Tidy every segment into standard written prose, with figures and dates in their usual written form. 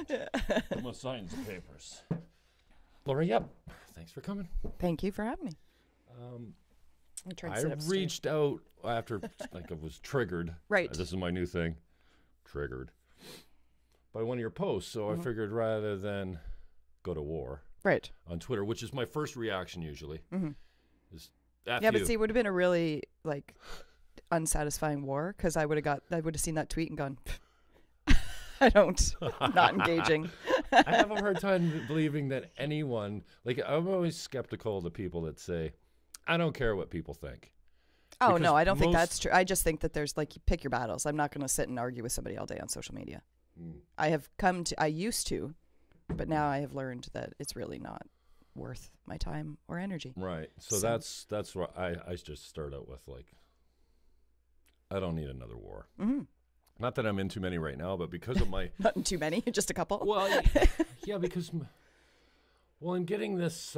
I'm gonna sign some papers. Laura, yep. Thanks for coming. Thank you for having me. I reached out after like I was triggered. Right. This is my new thing. Triggered by one of your posts. So I figured rather than go to war on Twitter, which is my first reaction usually. Is F yeah, you. but see, it would have been a really like unsatisfying war because I would have seen that tweet and gone, not engaging. I have a hard time believing that anyone, like I'm always skeptical of the people that say, I don't care what people think. Oh, Because no, I don't think that's true. I just think that there's like, you pick your battles. I'm not going to sit and argue with somebody all day on social media. I used to, but now I have learned that it's really not worth my time or energy. Right. So that's what I just start out with, like, I don't need another war. Not that I'm in too many right now, but because of my... Not in too many, just a couple? Well, yeah, because... Well, I'm getting this...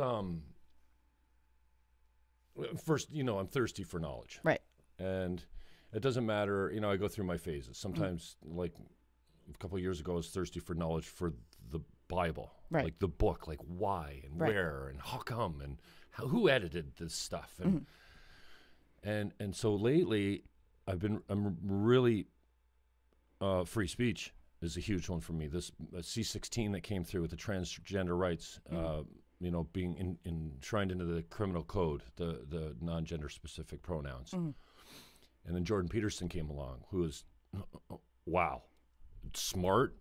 First, I'm thirsty for knowledge. Right. And it doesn't matter, I go through my phases. Sometimes, like a couple of years ago, I was thirsty for knowledge for the Bible. Right. Like the book, like why and where and how come and who edited this stuff. And so lately, I'm really, free speech is a huge one for me. This C-16 that came through with the transgender rights, being enshrined into the criminal code, the non-gender specific pronouns. And then Jordan Peterson came along, who is, wow, smart.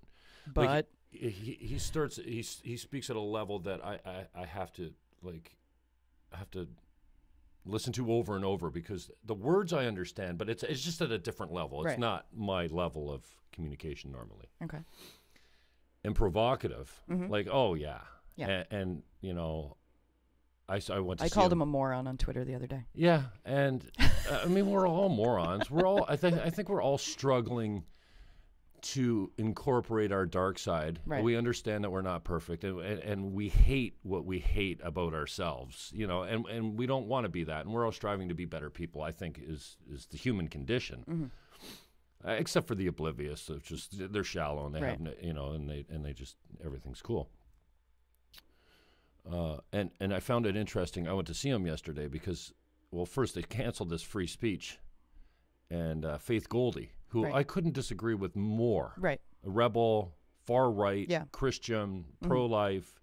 But like, he speaks at a level that I have to listen to over and over because the words I understand, but it's just at a different level. It's not my level of communication normally. Okay. And provocative, like, oh yeah. Yeah. And I went to I see called him a moron on Twitter the other day. Yeah, and I mean we're all morons. We're all I think we're all struggling to incorporate our dark side. Right. We understand that we're not perfect, and we hate what we hate about ourselves. And we don't want to be that. And we're all striving to be better people. I think is the human condition. Except for the oblivious, of just they're shallow and they have and they just everything's cool. And I found it interesting. I went to see him yesterday because, well, first they canceled this free speech, and Faith Goldie, who I couldn't disagree with more. Right. A rebel, far right, Christian, pro-life,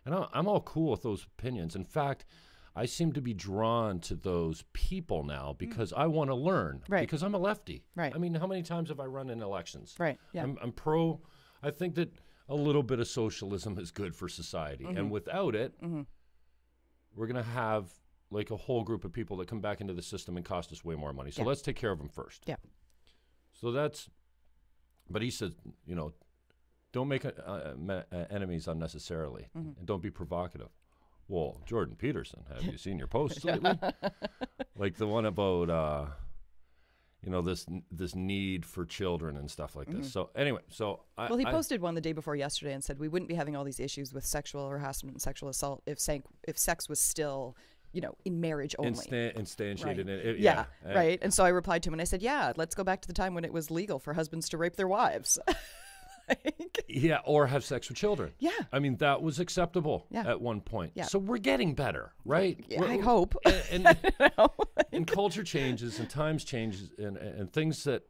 and I'm all cool with those opinions. In fact, I seem to be drawn to those people now because I want to learn. Right. Because I'm a lefty. Right. I mean, how many times have I run in elections? Right. Yeah. I'm pro. I think that a little bit of socialism is good for society. And without it, we're going to have like a whole group of people that come back into the system and cost us way more money. So let's take care of them first. Yeah. So but he said, don't make enemies unnecessarily and don't be provocative. Well, Jordan Peterson, have you seen your posts lately? Like the one about, this need for children and stuff like this. So anyway, he posted one the day before yesterday and said we wouldn't be having all these issues with sexual harassment and sexual assault if sex was still, in marriage only. Instantiated. Right. Right. And so I replied to him and I said, yeah, let's go back to the time when it was legal for husbands to rape their wives. Yeah, or have sex with children. Yeah. I mean, that was acceptable at one point. Yeah. So we're getting better, right? Yeah, I hope. And culture changes and times changes and things that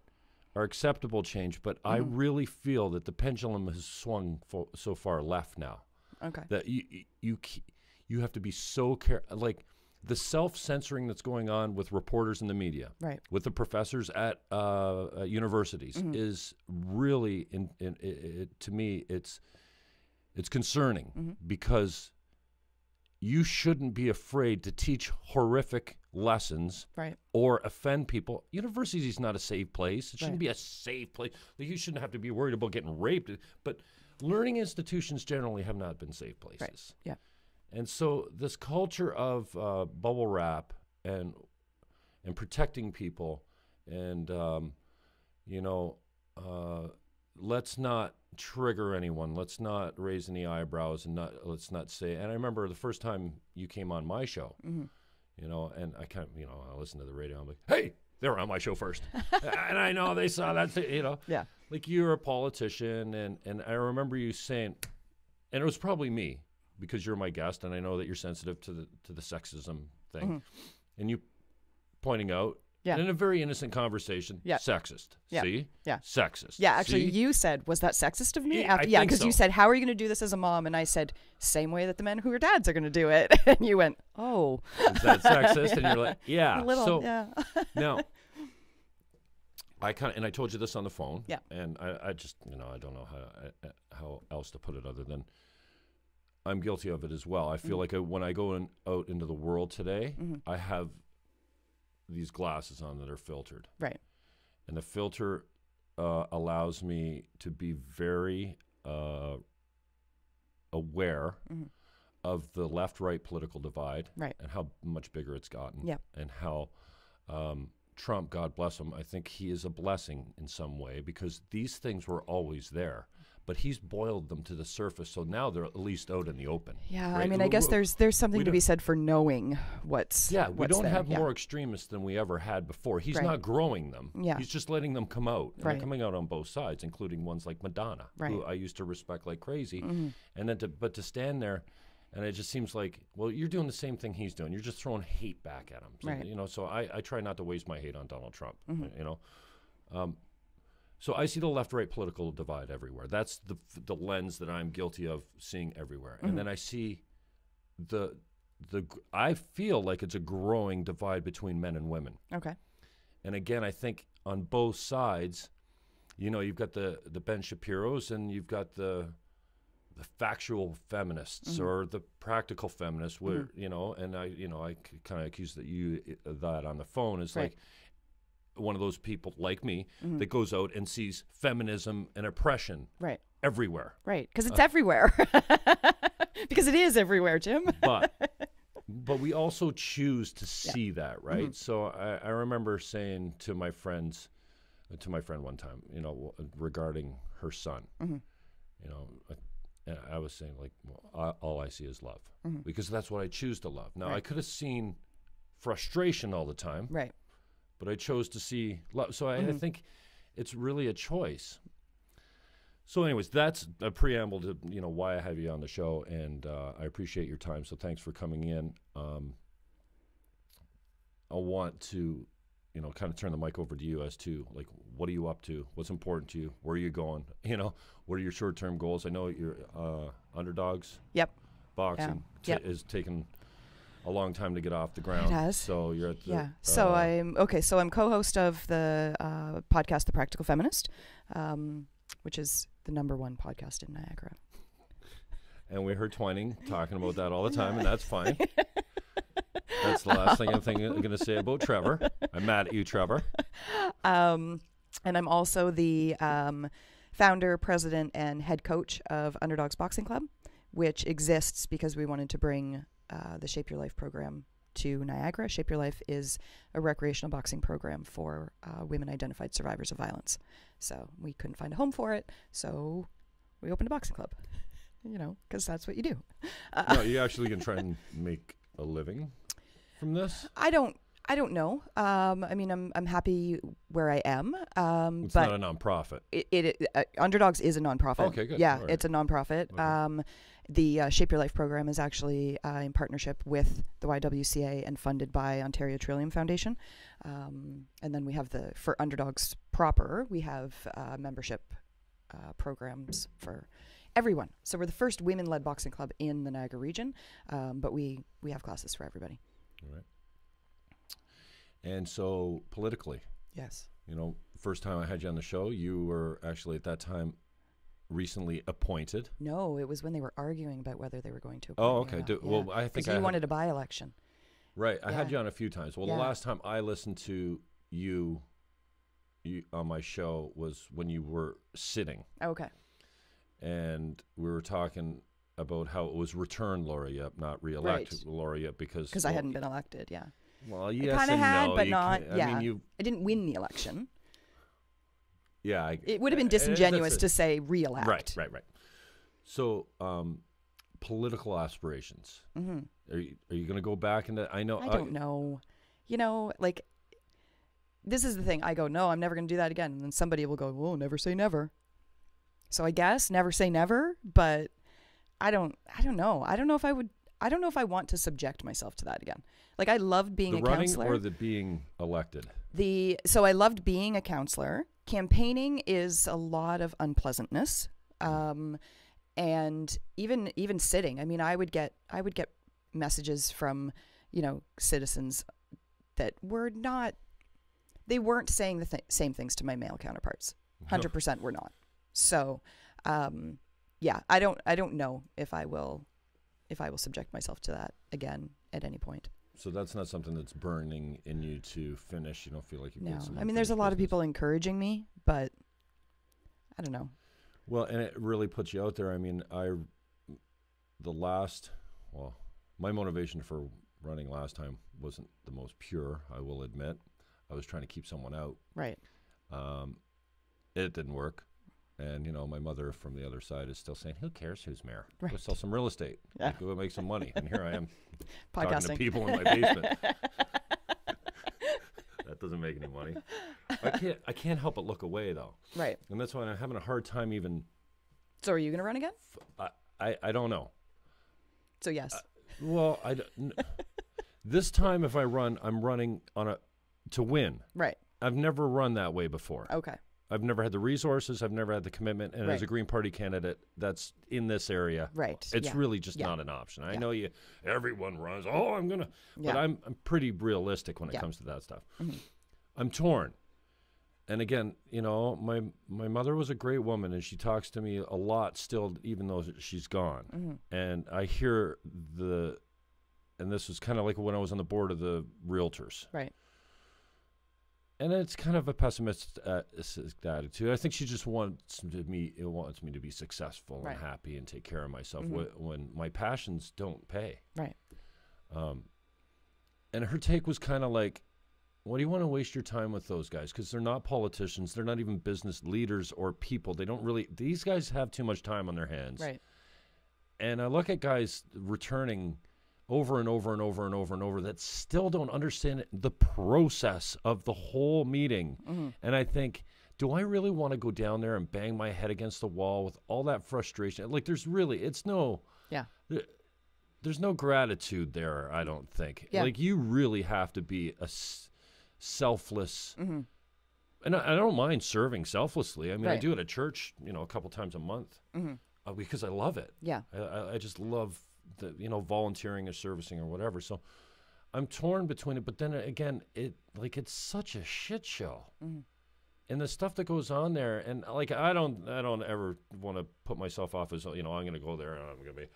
are acceptable change. But I really feel that the pendulum has swung so far left now. Okay. That you have to be so careful. Like the self-censoring that's going on with reporters in the media, right, with the professors at universities, is really, to me, it's concerning because you shouldn't be afraid to teach horrific lessons or offend people. University is not a safe place. It shouldn't be a safe place. You shouldn't have to be worried about getting raped. But learning institutions generally have not been safe places. Right. Yeah. And so this culture of bubble wrap and protecting people and, let's not trigger anyone. Let's not raise any eyebrows and let's not say. And I remember the first time you came on my show, and I kind of, I listen to the radio. I'm like, hey, they were on my show first. And I know they saw that, Yeah. Like, you're a politician, and I remember you saying, and it was probably me, because you're my guest, and I know that you're sensitive to the sexism thing, and you pointing out, in a very innocent conversation, sexist. Yeah. See? Yeah. Sexist. Yeah, actually, See? you said, was that sexist of me? I think because so. you said, how are you going to do this as a mom? And I said, same way that the men who are dads are going to do it. And you went, oh. Is that sexist? And you're like, yeah. A little, so, yeah. now, I told you this on the phone. Yeah. And I just, I don't know how else to put it other than I'm guilty of it as well. I feel like when I go out into the world today, I have these glasses on that are filtered. Right. And the filter allows me to be very aware of the left-right political divide, right, and how much bigger it's gotten, yeah, and how Trump, God bless him, I think he is a blessing in some way, because these things were always there, but he's boiled them to the surface, so now they're at least out in the open. Yeah, right? I mean, I guess there's something to be said for knowing what's we don't there. have more extremists than we ever had before. He's not growing them. Yeah. He's just letting them come out. And right. they're coming out on both sides, including ones like Madonna, right. who I used to respect like crazy. And then to stand there, and it just seems like, well, you're doing the same thing he's doing. You're just throwing hate back at him. So, right. So I try not to waste my hate on Donald Trump, So I see the left-right political divide everywhere. That's the lens that I'm guilty of seeing everywhere. And then I see I feel like it's a growing divide between men and women. Okay. And again, I think on both sides, you've got the Ben Shapiros, and you've got the factual feminists or the practical feminists, where and I kind of accuse that on the phone is like one of those people like me that goes out and sees feminism and oppression everywhere. Right, because it's everywhere. Because it is everywhere, Jim. But we also choose to see that, right? So I remember saying to my friend one time, regarding her son, I was saying, like, well, all I see is love, because that's what I choose to love. Now, I could have seen frustration all the time, right? But I chose to see love. So I think it's really a choice. So anyways, that's a preamble to, why I have you on the show, and I appreciate your time. So thanks for coming in. I want to, kind of turn the mic over to you as to, like, what are you up to? What's important to you? Where are you going? What are your short-term goals? I know you're Underdogs. Yep. Boxing is taking a long time to get off the ground. It has. So you're at the... So I'm co-host of the podcast, The Practical Feminist, which is the #1 podcast in Niagara. And we heard Twining talking about that all the time, and that's fine. That's the last thing I'm going to say about Trevor. I'm mad at you, Trevor. And I'm also the founder, president, and head coach of Underdogs Boxing Club, which exists because we wanted to bring the Shape Your Life program to Niagara. Shape Your Life is a recreational boxing program for women identified survivors of violence. So we couldn't find a home for it, so we opened a boxing club, because that's what you do. No, you actually can try and make a living from this? I don't know. I mean, I'm happy where I am. It's but not a nonprofit. Underdogs is a nonprofit. Okay, good. Yeah, right. It's a nonprofit. Okay. The Shape Your Life program is actually in partnership with the YWCA and funded by Ontario Trillium Foundation. And then we have for Underdogs proper, we have membership programs for everyone. So we're the first women-led boxing club in the Niagara region, but we have classes for everybody. All right. And so politically, yes, first time I had you on the show, you were actually at that time recently appointed. No, it was when they were arguing about whether they were going to appoint. Oh, okay. Well, I think you wanted a by-election. Right. I had you on a few times. Well, the last time I listened to you on my show was when you were sitting. Okay. And we were talking about how it was return laureate, not re-elect laureate, because I hadn't been elected. Yeah. Well, yes, I kind of had, no. but not. I mean, I didn't win the election. Yeah, it would have been disingenuous to say re-elect. Right. So, political aspirations. Are you going to go back into? I don't know. this is the thing. I go, no, I'm never going to do that again. And then somebody will go, well, never say never. So I guess never say never, but I don't know. I don't know if I want to subject myself to that again. Like, I loved being a counselor. The running or the being elected? So I loved being a counselor. Campaigning is a lot of unpleasantness. And even sitting. I mean, I would get messages from, citizens that they weren't saying the same things to my male counterparts. 100% were not. So, yeah, I don't know if I will subject myself to that again at any point. So that's not something that's burning in you to finish. You don't feel like you've got some. I mean, there's a lot of people encouraging me, but I don't know. Well, and it really puts you out there. I mean, my motivation for running last time wasn't the most pure, I will admit. I was trying to keep someone out. Right. It didn't work. And, my mother from the other side is still saying, who cares who's mayor? Right. Go sell some real estate. Yeah. Go make some money. And here I am podcasting talking to people in my basement. That doesn't make any money. I can't help but look away, though. Right. And that's why I'm having a hard time even. So are you going to run again? I don't know. So yes. This time if I run, I'm running to win. Right. I've never run that way before. Okay. I've never had the resources. I've never had the commitment. And as a Green Party candidate that's in this area, it's really just not an option. I know everyone runs. Oh, I'm going to. But I'm pretty realistic when it comes to that stuff. Mm-hmm. I'm torn. And again, my mother was a great woman, and she talks to me a lot still, even though she's gone. Mm-hmm. And I hear and this was kind of like when I was on the board of the realtors. Right. And it's kind of a pessimistic attitude. I think she just wants me to be successful and happy and take care of myself when my passions don't pay. Right. And her take was kind of like, what do you want to waste your time with those guys? Because they're not politicians. They're not even business leaders or people. These guys have too much time on their hands. Right. And I look at guys returning over and over and over and over and over that still don't understand the process of the whole meeting. Mm-hmm. And I think, do I really want to go down there and bang my head against the wall with all that frustration? Like, there's no gratitude there, I don't think. Yeah. Like, you really have to be a selfless, and I don't mind serving selflessly. I mean, I do it at church, a couple times a month because I love it. Yeah. I just love volunteering or servicing or whatever. So I'm torn between it, but then again, it's such a shit show. Mm-hmm. And the stuff that goes on there, and like I don't ever want to put myself off as I'm going to go there and I'm going to be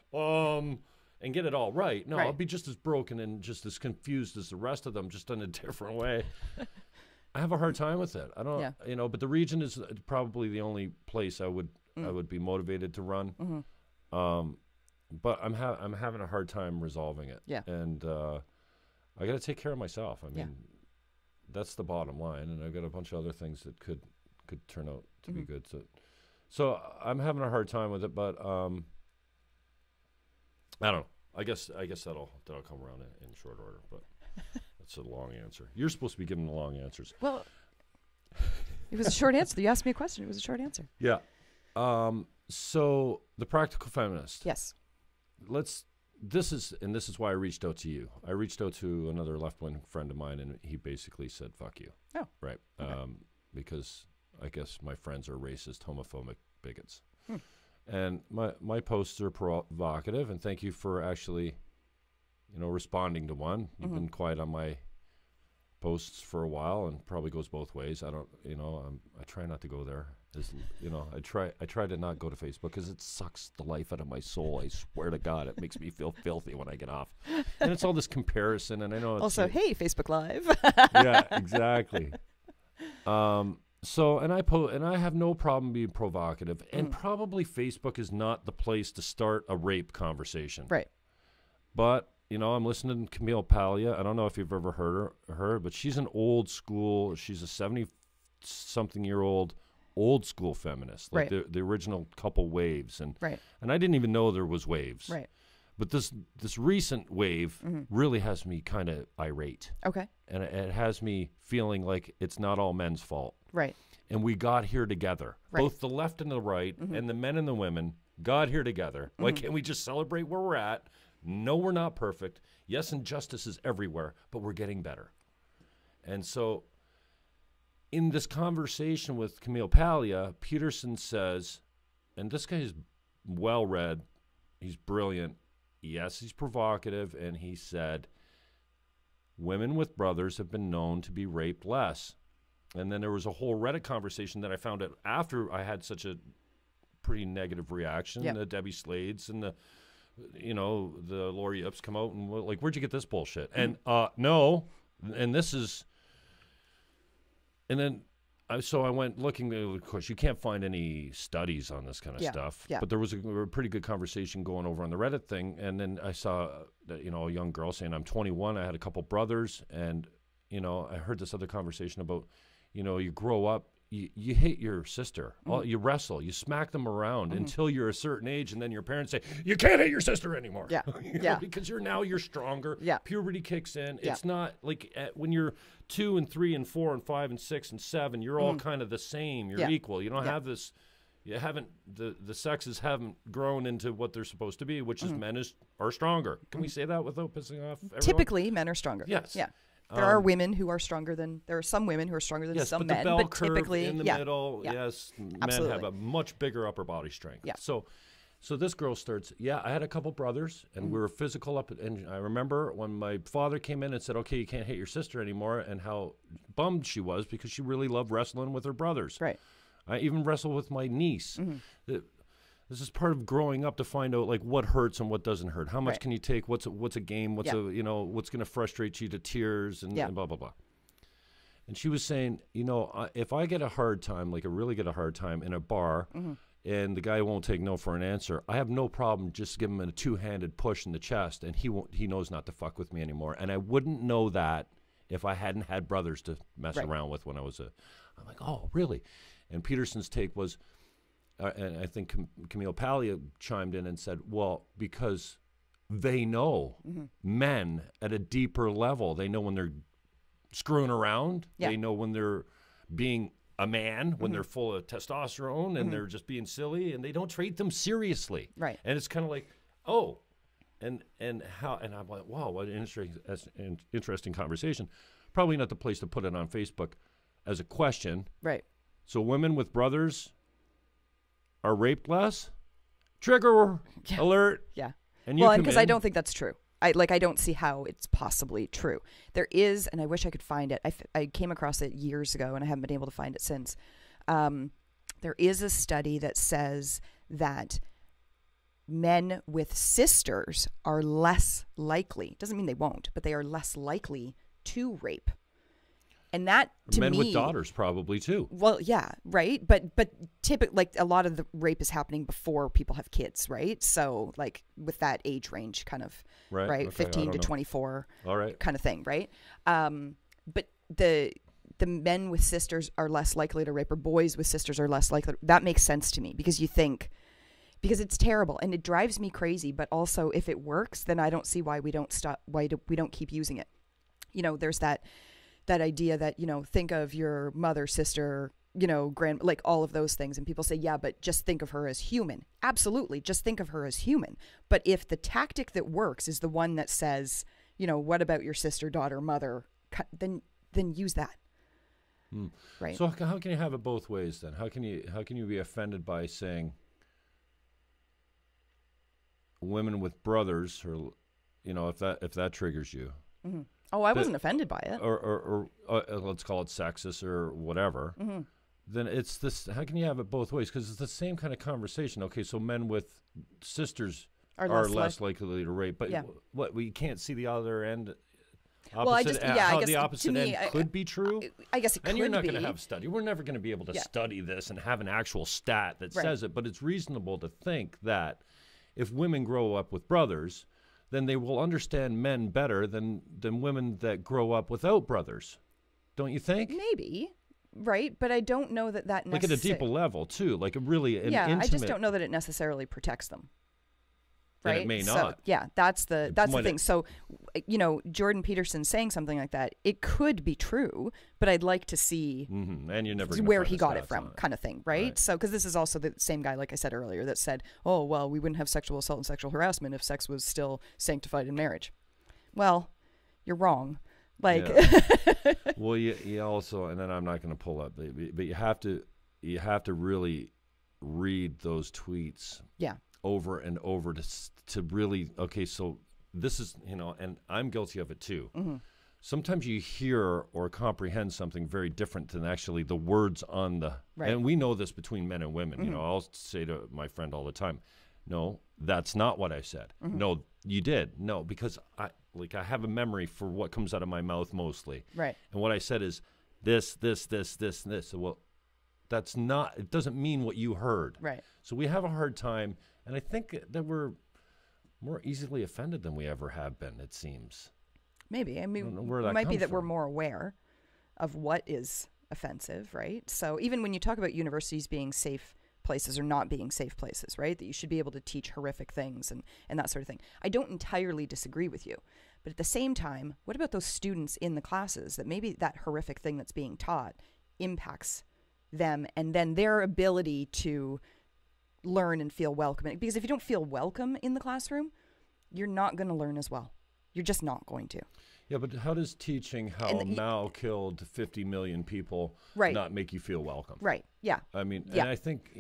and get it all right. No, I'll be just as broken and just as confused as the rest of them, just in a different way. I have a hard time with it. I don't, but the region is probably the only place I would be motivated to run. Mm-hmm. But I'm having a hard time resolving it. Yeah. And I got to take care of myself. I mean, that's the bottom line. And I've got a bunch of other things that could turn out to be good. So I'm having a hard time with it. But I don't know. I guess that'll come around in short order. But that's a long answer. You're supposed to be giving the long answers. Well, it was a short answer. You asked me a question. It was a short answer. Yeah. So the Practical Feminist. Yes. This is why I reached out to you. I reached out to another left-wing friend of mine, and he basically said, fuck you. Oh. Right. Okay. Because I guess my friends are racist, homophobic bigots. And my posts are provocative, and thank you for actually, responding to one. You've been quiet on my posts for a while, and probably goes both ways. I don't, I try not to go there. I try to not go to Facebook because it sucks the life out of my soul. I swear to God, it makes me feel filthy when I get off. And it's all this comparison, and I know it's also, hey, Facebook Live. Yeah, exactly. So, and I have no problem being provocative, and probably Facebook is not the place to start a rape conversation. Right. But, I'm listening to Camille Paglia. I don't know if you've ever heard her, but she's an old school, she's a 70-something-year-old old school feminist, like the original couple waves. And I didn't even know there was waves. Right. But this recent wave really has me kind of irate. Okay. And it has me feeling like it's not all men's fault. Right. And we got here together. Right. Both the left and the right, and the men and the women got here together. Why can't we just celebrate where we're at? No, we're not perfect. Yes, injustice is everywhere, but we're getting better. And so in this conversation with Camille Paglia, Peterson says, and this guy is well-read, he's brilliant, yes, he's provocative, and he said, women with brothers have been known to be raped less. And then there was a whole Reddit conversation that I found out after I had such a pretty negative reaction. Yep. The Debbie Slades and the Lori Yipps come out and like, where'd you get this bullshit? And no, and this is, and then so I went looking. Of course, you can't find any studies on this kind of stuff. Yeah. But there was a pretty good conversation going over on the Reddit thing, and then I saw a young girl saying, "I'm 21. I had a couple brothers, and I heard this other conversation about, you grow up." You hate your sister. You wrestle. You smack them around until you're a certain age, and then your parents say, you can't hate your sister anymore. Yeah. Because you're stronger. Yeah. Puberty kicks in. Yeah. It's not like when you're 2 and 3 and 4 and 5 and 6 and 7, you're all kind of the same. You're equal. You don't have this. You haven't the sexes haven't grown into what they're supposed to be, which is men are stronger. Can we say that without pissing off everyone? Typically, men are stronger. Yes. Yeah. There are women who are stronger than, there are some women who are stronger than some men, the bell but curve typically in the middle, yes, absolutely. men have a much bigger upper body strength. Yeah. So this girl starts, I had a couple brothers, and we were physical up, and I remember when my father came in and said, okay, you can't hate your sister anymore, and how bummed she was because she really loved wrestling with her brothers. Right. I even wrestled with my niece. This is part of growing up to find out like what hurts and what doesn't hurt. How much can you take? What's a game? What's what's going to frustrate you to tears and blah blah blah. And she was saying, if I get a hard time, like I really get a hard time in a bar, and the guy won't take no for an answer, I have no problem just giving him a 2-handed push in the chest, and he knows not to fuck with me anymore. And I wouldn't know that if I hadn't had brothers to mess around with when I was I'm like, oh really? And Peterson's take was. And I think Camille Paglia chimed in and said, well, because they know men at a deeper level. They know when they're screwing around. Yeah. They know when they're being a man, when they're full of testosterone and they're just being silly, and they don't treat them seriously. Right. And it's kind of like, oh, and how, and I'm like, wow, what an interesting conversation. Probably not the place to put it on Facebook as a question. Right. So women with brothers are raped less? Trigger alert. Yeah. And because I don't think that's true. I don't see how it's possibly true. There is, and I wish I could find it. I came across it years ago, and I haven't been able to find it since. There is a study that says that men with sisters are less likely. Doesn't mean they won't, but they are less likely to rape. And that, to me, men with daughters probably too. Well, yeah, right. But typically, like a lot of the rape is happening before people have kids, right? So, like with that age range, kind of, right, okay, 15 to 24, all right, kind of thing, right? But the men with sisters are less likely to rape, or boys with sisters are less likely. That makes sense to me because because it's terrible and it drives me crazy. But also, if it works, then I don't see why we don't stop. Why we don't keep using it? There's that idea that, think of your mother, sister, like all of those things. And people say, yeah, but just think of her as human. Absolutely. Just think of her as human. But if the tactic that works is the one that says, what about your sister, daughter, mother, then use that. Right. So how can you have it both ways then? How can you be offended by saying women with brothers, or, if that triggers you? Mm-hmm. Oh, I wasn't offended by it. Or let's call it sexist or whatever. Mm-hmm. Then it's this. How can you have it both ways? Because it's the same kind of conversation. Okay, so men with sisters are less likely to rape, but what we can't see the other end. Well, I guess the opposite end could be true. I guess it could be. And you're not going to have study. We're never going to be able to study this and have an actual stat that says it. But it's reasonable to think that if women grow up with brothers, then they will understand men better than women that grow up without brothers. Don't you think? Maybe, right? But I don't know that necessarily... Like at a deeper level, too. Like a really intimate... I just don't know that it necessarily protects them. right? then it may So, not. yeah, that's the might- thing. So, Jordan Peterson saying something like that, it could be true, but I'd like to see And you're never gonna where find he the got it stats from, on kind of thing, right? So, because this is also the same guy, like I said earlier, that said, oh, well, we wouldn't have sexual assault and sexual harassment if sex was still sanctified in marriage. Well, you're wrong. Like, Yeah. Well, you also, and then I'm not going to pull up, but you have to really read those tweets yeah, over and over to really, okay, so this is, and I'm guilty of it too. Sometimes you hear or comprehend something very different than actually the words on the, Right. and we know this between men and women. I'll say to my friend all the time, no, that's not what I said. No, you did. No, because I have a memory for what comes out of my mouth mostly. right. And what I said is this, and this. So, well, that's not, it doesn't mean what you heard. Right. So we have a hard time, and I think that we're more easily offended than we ever have been, it seems. Maybe. I I don't mean, know where it that might be comes that we're from. more aware of what is offensive, right? So even when you talk about universities being safe places or not being safe places, right? That you should be able to teach horrific things and that sort of thing. I don't entirely disagree with you. But at the same time, what about those students in the classes that maybe that horrific thing that's being taught impacts them and then their ability to learn and feel welcome? Because if you don't feel welcome in the classroom, you're not going to learn as well. You're just not going to. Yeah, but how does teaching how Mao killed 50 million people Right. not make you feel welcome? Right. Yeah. I mean, Yeah. and I think,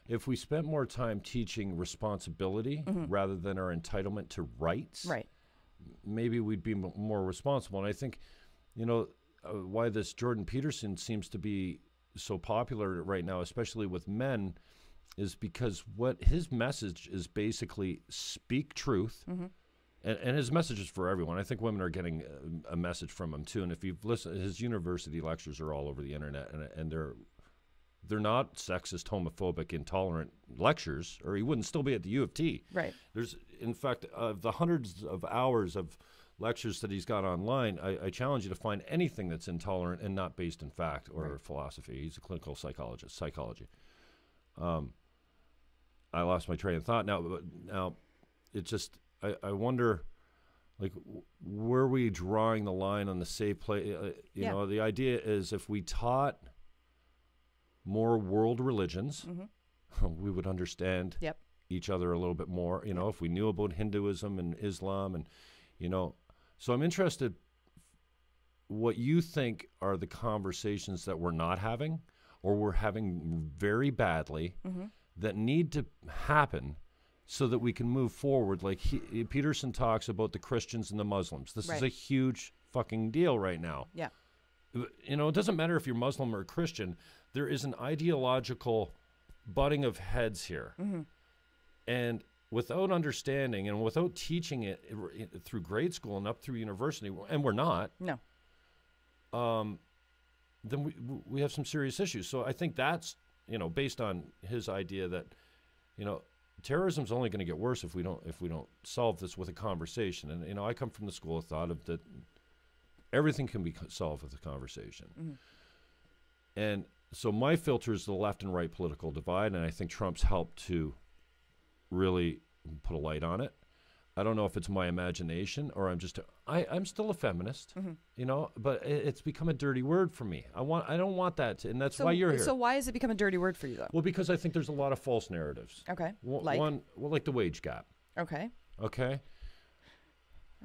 if we spent more time teaching responsibility rather than our entitlement to rights, Right. maybe we'd be more responsible. And I think, why this Jordan Peterson seems to be so popular right now, especially with men, is because what his message is basically speak truth. And his message is for everyone. I think women are getting a message from him too. And if you've listened, his university lectures are all over the internet, and they're not sexist, homophobic, intolerant lectures, or he wouldn't still be at the U of T. Right. There's, in fact, the hundreds of hours of lectures that he's got online, I challenge you to find anything that's intolerant and not based in fact or philosophy. He's a clinical psychologist, psychology. I lost my train of thought. Now, it just, I wonder, like, where are we drawing the line on the safe place? You know, the idea is if we taught more world religions, we would understand each other a little bit more. You know, if we knew about Hinduism and Islam, and so I'm interested what you think are the conversations that we're not having, or we're having very badly, that need to happen so that we can move forward. Like Peterson talks about the Christians and the Muslims. This is a huge fucking deal right now. Yeah. You know, it doesn't matter if you're Muslim or Christian. There is an ideological butting of heads here. And without understanding and without teaching it through grade school and up through university, and we're not. No. Then we have some serious issues. So I think that's, based on his idea that, terrorism's only going to get worse if we don't solve this with a conversation. And I come from the school of thought of that everything can be solved with a conversation. And so my filter is the left and right political divide, and I think Trump's helped to really put a light on it. I don't know if it's my imagination or I'm still a feminist, but it's become a dirty word for me. I don't want that, and that's why you're here. So why has it become a dirty word for you, though? Well, because I think there's a lot of false narratives. Okay. Like the wage gap. Okay. Okay.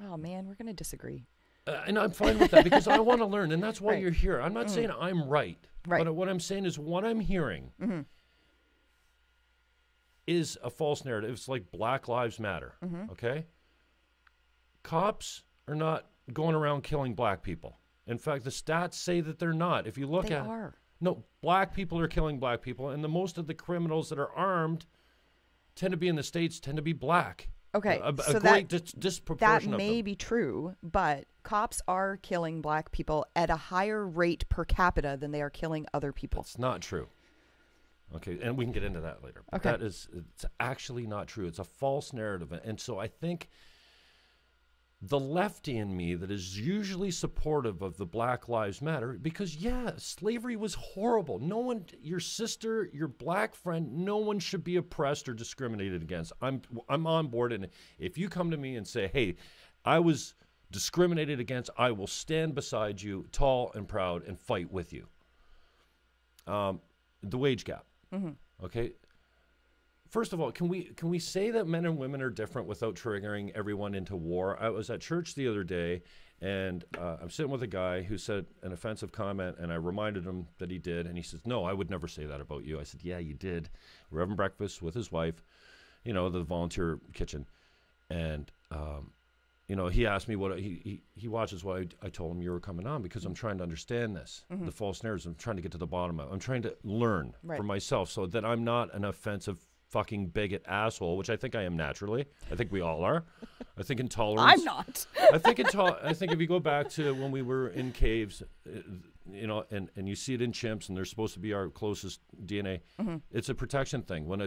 Oh man, we're gonna disagree. And I'm fine with that because I want to learn, and that's why Right. you're here. I'm not saying I'm right. Right. But what I'm saying is what I'm hearing is a false narrative. It's like Black Lives Matter, okay? Cops are not going around killing black people. In fact, the stats say that they're not. If you look They at are. No, black people are killing black people, and most of the criminals that are armed tend to be in the States, tend to be black. Okay, A so great that disproportion of may them. be true, but cops are killing black people at a higher rate per capita than they are killing other people. It's not true. Okay, and we can get into that later. But Okay. it's actually not true. It's a false narrative. And so I think the lefty in me that is usually supportive of the Black Lives Matter, because slavery was horrible. No one, your sister, your black friend, no one should be oppressed or discriminated against. I'm on board, and if you come to me and say, hey, I was discriminated against, I will stand beside you, tall and proud, and fight with you. The wage gap. Okay. First of all, can we say that men and women are different without triggering everyone into war? I was at church the other day, and I'm sitting with a guy who said an offensive comment, and I reminded him that he did, and he says, no, I would never say that about you. I said, yeah, you did. We're having breakfast with his wife, the volunteer kitchen, and he asked me what he watches why I told him you were coming on, because I'm trying to understand this, the false narratives. I'm trying to get to the bottom of it. I'm trying to learn for myself so that I'm not an offensive fucking bigot asshole, which I think I am naturally. I think we all are. I think intolerance. I'm not. I think if you go back to when we were in caves, and you see it in chimps, and they're supposed to be our closest DNA. It's a protection thing. When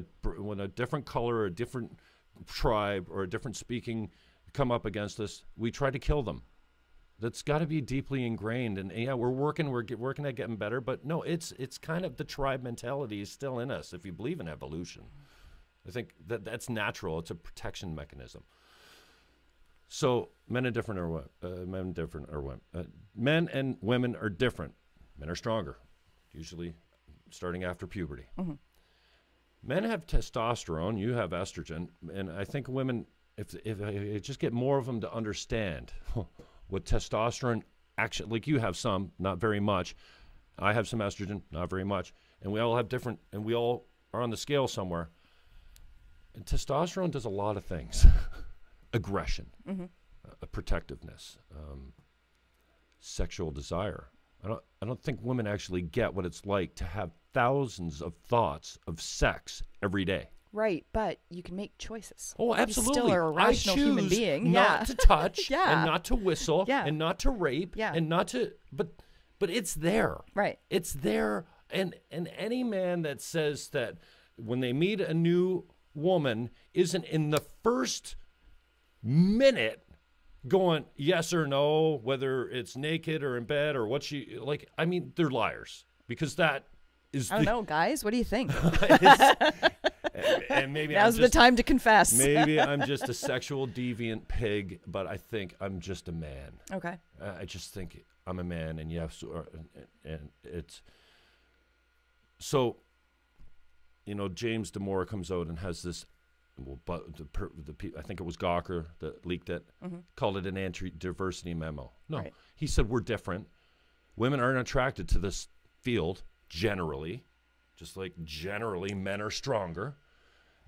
a different color, or a different tribe, or a different speaking come up against us, we try to kill them. That's got to be deeply ingrained, and we're working at getting better. But no, it's kind of the tribe mentality is still in us. If you believe in evolution, I think that's natural. It's a protection mechanism. So men and women are different. Men are stronger, usually starting after puberty. Men have testosterone. You have estrogen, and I think women, if I just get more of them to understand what testosterone actually, like you have some, not very much. I have some estrogen, not very much, and we all have different, and we all are on the scale somewhere. And testosterone does a lot of things: aggression, protectiveness, sexual desire. I don't think women actually get what it's like to have thousands of thoughts of sex every day. Right, but you can make choices. Oh, absolutely. You still are a rational human being. Not to touch, and not to whistle, and not to rape, and not to. But it's there. Right. It's there, and any man that says that when they meet a new woman isn't in the first minute going yes or no, whether it's naked or in bed or what she like. I mean, they're liars, because that is. I don't know, guys. What do you think? And maybe now's the time to confess. Maybe I'm just a sexual deviant pig, but I think I'm just a man. Okay. I just think I'm a man, and and it's so. James Damore comes out and has this. Well, but I think it was Gawker that leaked it. Called it an anti-diversity memo. No, he said we're different. Women aren't attracted to this field generally. Just like generally men are stronger.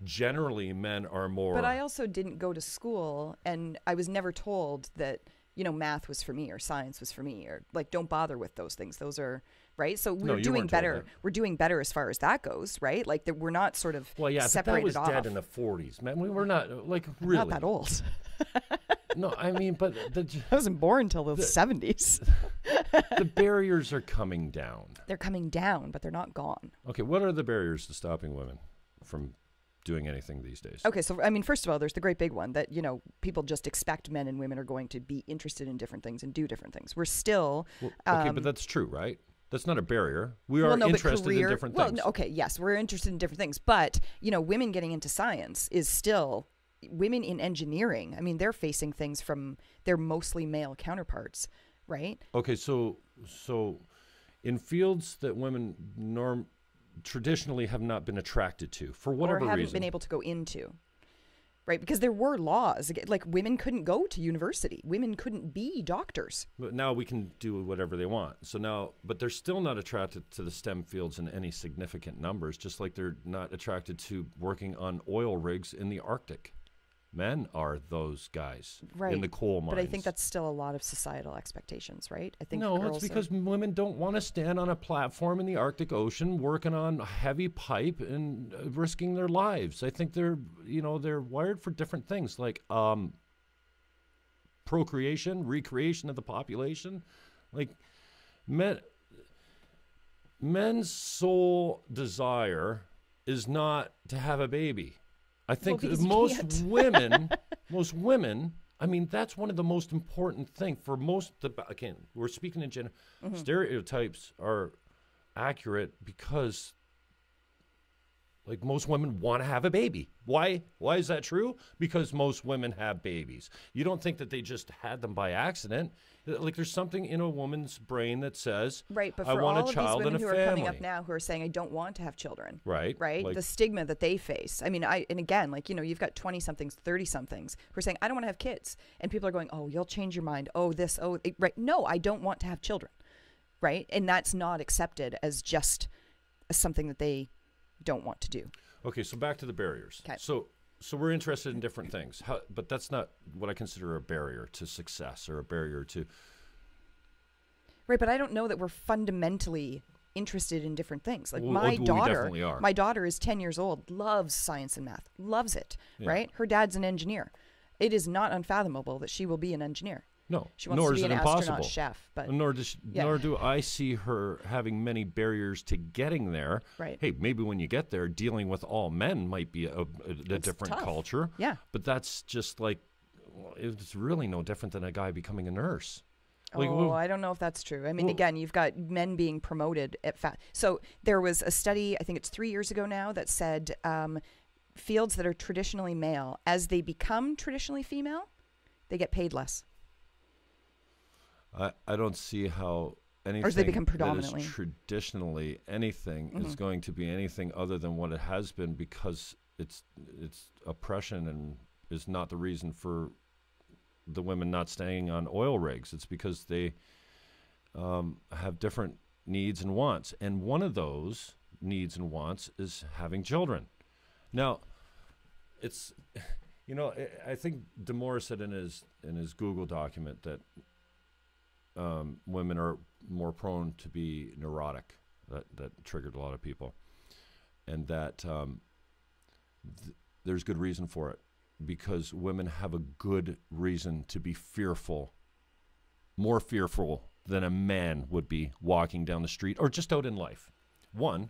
Generally men are more. But I also didn't go to school, and I was never told that, math was for me or science was for me, or like, don't bother with those things. Those are right. So we're doing better. We're doing better as far as that goes, right? Like we're not sort of separated off. That was dead in the 40s, man. We were not like really. Not that old. No, I mean, but I wasn't born until the 70s. The barriers are coming down. They're coming down, but they're not gone. Okay, what are the barriers to stopping women from doing anything these days? Okay, so I mean, first of all, there's the great big one that, people just expect men and women are going to be interested in different things and do different things. We're still... okay, but that's true, right? That's not a barrier. We are interested in different things. Okay, yes, we're interested in different things. But, women getting into science is still... Women in engineering, I mean, they're facing things from their mostly male counterparts, right? Okay, so in fields that women traditionally have not been attracted to, for whatever reason. Or haven't been able to go into, right? Because there were laws. Like, women couldn't go to university. Women couldn't be doctors. But now we can do whatever they want. So now, but they're still not attracted to the STEM fields in any significant numbers, just like they're not attracted to working on oil rigs in the Arctic. Men are those guys in the coal mines. But I think that's still a lot of societal expectations, right? I think it's because women don't want to stand on a platform in the Arctic Ocean working on a heavy pipe and risking their lives. I think they're wired for different things, like procreation, recreation of the population. Like men's sole desire is not to have a baby. I think most women I mean, that's one of the most important things for most. Again, we're speaking in gender. Stereotypes are accurate because, like, most women want to have a baby. Why? Why is that true? Because most women have babies. You don't think that they just had them by accident. Like, there's something in a woman's brain that says, right, but I for want all a child of these women and who a family. are coming up now who are saying, I don't want to have children. Right. Right. Like, the stigma that they face. I mean, and again, like, you know, you've got 20-somethings, 30-somethings who are saying, I don't want to have kids. And people are going, oh, you'll change your mind. Oh, this, oh, right. No, I don't want to have children. Right. And that's not accepted as just something that they don't want to do. Okay, so back to the barriers. Okay. So we're interested in different things, but that's not what I consider a barrier to success or a barrier to... Right, but I don't know that we're fundamentally interested in different things. Like, we definitely are. My daughter is 10 years old, loves science and math, loves it, right? Her dad's an engineer. It is not unfathomable that she will be an engineer. No, she wants nor to be is it an impossible. astronaut chef, but nor do I see her having many barriers to getting there. Right. Hey, maybe when you get there, dealing with all men might be a different tough. culture. Yeah. But that's just like, it's really no different than a guy becoming a nurse. Like, I don't know if that's true. I mean, again, you've got men being promoted at So there was a study, I think it's 3 years ago now, that said fields that are traditionally male, as they become traditionally female, they get paid less. I don't see how anything or as they become predominantly that is traditionally anything is going to be anything other than what it has been, because it's oppression and is not the reason for the women not staying on oil rigs. It's because they have different needs and wants, and one of those needs and wants is having children. Now, it's, you know, I think DeMore said in his Google document that women are more prone to be neurotic. That triggered a lot of people, and that there's good reason for it, because women have a good reason to be fearful, more fearful than a man would be walking down the street or just out in life. One,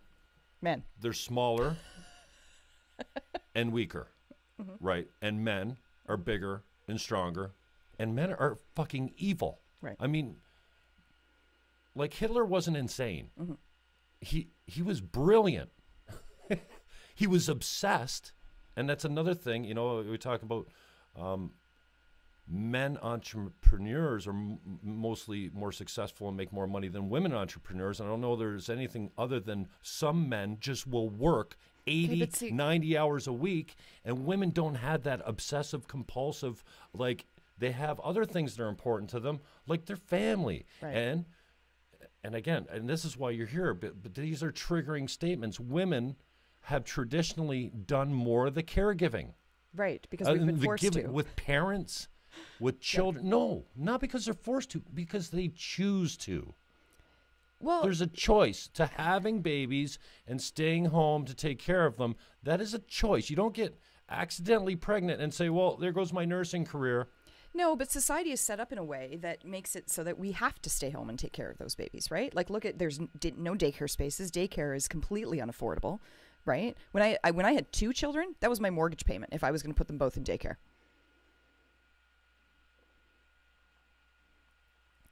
men, they're smaller and weaker, right? And men are bigger and stronger, and men are fucking evil. Right. I mean, like, Hitler wasn't insane. He was brilliant. He was obsessed, and that's another thing. You know, we talk about men entrepreneurs are mostly more successful and make more money than women entrepreneurs. I don't know there's anything other than some men just will work 80, 90 hours a week, and women don't have that obsessive compulsive, like, they have other things that are important to them, like their family. Right. And again, and this is why you're here, but these are triggering statements. Women have traditionally done more of the caregiving. Right, because we've been forced to. With parents, with children. No, not because they're forced to, because they choose to. Well, there's a choice to having babies and staying home to take care of them. That is a choice. You don't get accidentally pregnant and say, well, there goes my nursing career. No, but society is set up in a way that makes it so that we have to stay home and take care of those babies, right? Like, look at, there's no daycare spaces. Daycare is completely unaffordable, right? When I had 2 children, that was my mortgage payment if I was going to put them both in daycare.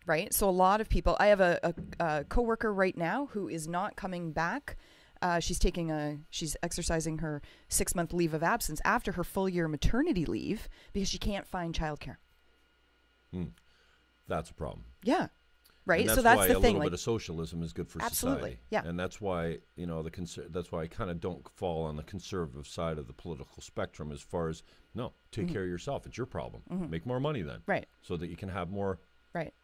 Right? So a lot of people, I have a coworker right now who is not coming back. She's exercising her 6-month leave of absence after her full year maternity leave because she can't find childcare. That's a problem. Yeah. Right. And so that's why the a thing. little bit of socialism is good for absolutely. society. Yeah. And that's why, you know, that's why I kind of don't fall on the conservative side of the political spectrum as far as, no, take care of yourself. It's your problem. Make more money then. Right. So that you can have more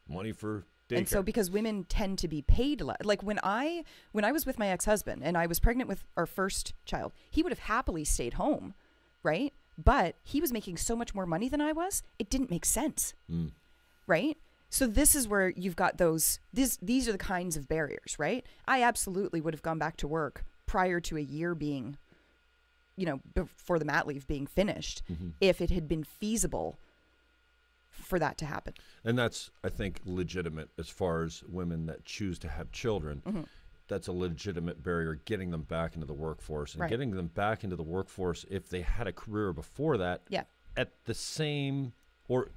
money for daycare. And so because women tend to be paid less, like when I was with my ex-husband and I was pregnant with our first child, he would have happily stayed home, right? But he was making so much more money than I was, it didn't make sense, right? So this is where you've got these are the kinds of barriers, right? I absolutely would have gone back to work prior to a year being, you know, before the mat leave being finished, if it had been feasible for that to happen. And that's, I think, legitimate as far as women that choose to have children. That's a legitimate barrier, getting them back into the workforce and getting them back into the workforce if they had a career before that at the same or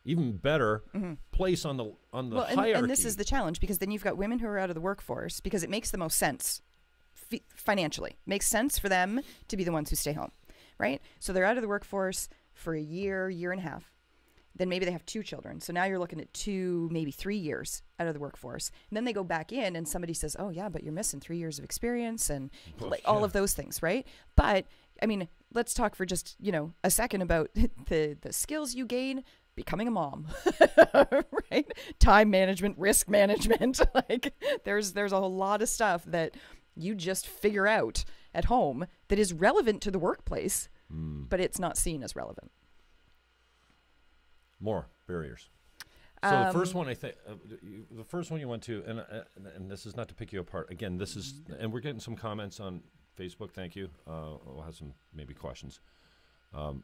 even better place on the hierarchy. And this is the challenge, because then you've got women who are out of the workforce because it makes the most sense financially. Makes sense for them to be the ones who stay home, right? So they're out of the workforce for a year and a half. Then maybe they have 2 children. So now you're looking at 2, maybe 3 years out of the workforce. And then they go back in and somebody says, oh yeah, but you're missing 3 years of experience and all of those things, right? But I mean, let's talk for just, a second about the skills you gain becoming a mom, right? Time management, risk management. Like there's a whole lot of stuff that you just figure out at home that is relevant to the workplace, but it's not seen as relevant. More barriers. So the first one, I think, the first one you went to, and this is not to pick you apart. Again, this is, and we're getting some comments on Facebook. Thank you. We'll have some maybe questions. And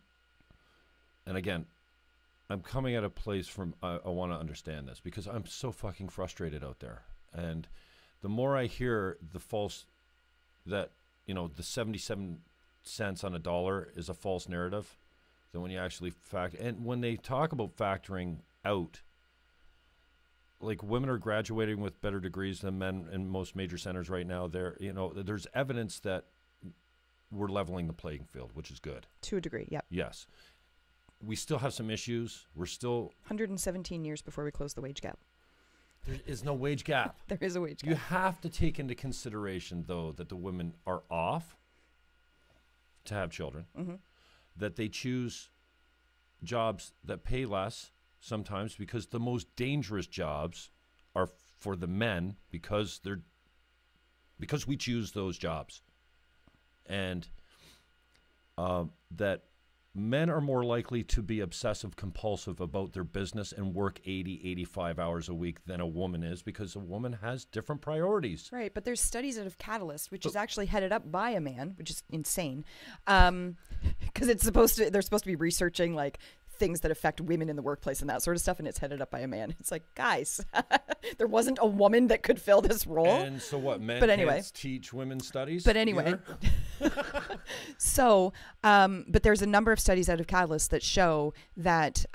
again, I'm coming at a place from I want to understand this because I'm so fucking frustrated out there. And the more I hear the false, that, the 77 cents on a dollar is a false narrative, then when you actually and when they talk about factoring out, like women are graduating with better degrees than men in most major centers right now. There's evidence that we're leveling the playing field, which is good. To a degree, yeah. Yes. We still have some issues. We're still 117 years before we close the wage gap. There is no wage gap. There is a wage gap. You have to take into consideration, though, that the women are off to have children, that they choose jobs that pay less sometimes because the most dangerous jobs are for the men because we choose those jobs. And that men are more likely to be obsessive compulsive about their business and work 80, 85 hours a week than a woman is because a woman has different priorities. Right, but there's studies out of Catalyst, which is actually headed up by a man, which is insane. Because they're supposed to be researching like things that affect women in the workplace and that sort of stuff, and it's headed up by a man. It's like, guys, there wasn't a woman that could fill this role. And so what, men can't teach women studies? But anyway. So, but there's a number of studies out of Catalyst that show that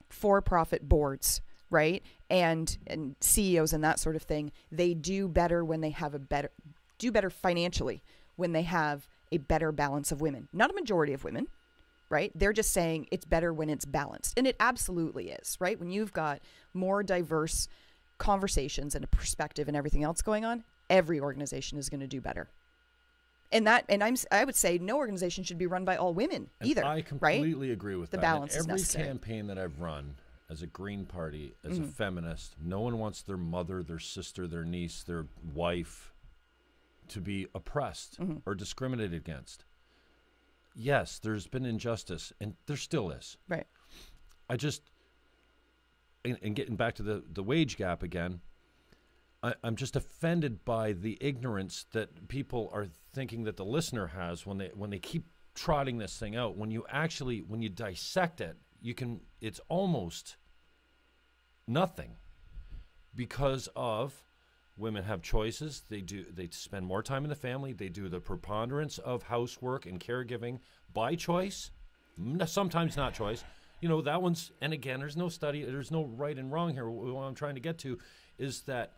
for-profit boards, right, and CEOs and that sort of thing, they do better when they have do better financially when they have a better balance of women. Not a majority of women, right? They're just saying it's better when it's balanced. And it absolutely is, right? When you've got more diverse conversations and a perspective and everything else going on, every organization is going to do better. And I would say no organization should be run by all women either. I completely agree with that. The balance is necessary. necessary. Every campaign that I've run as a Green Party, as a feminist, no one wants their mother, their sister, their niece, their wife to be oppressed or discriminated against. Yes, there's been injustice, and there still is. Right. I just, and getting back to the wage gap again, I'm just offended by the ignorance that people are thinking that the listener has when they keep trotting this thing out. When you dissect it, it's almost nothing because of women have choices. They spend more time in the family. They do the preponderance of housework and caregiving by choice, sometimes not choice. That one's, and again, there's no study, there's no right and wrong here. What I'm trying to get to is that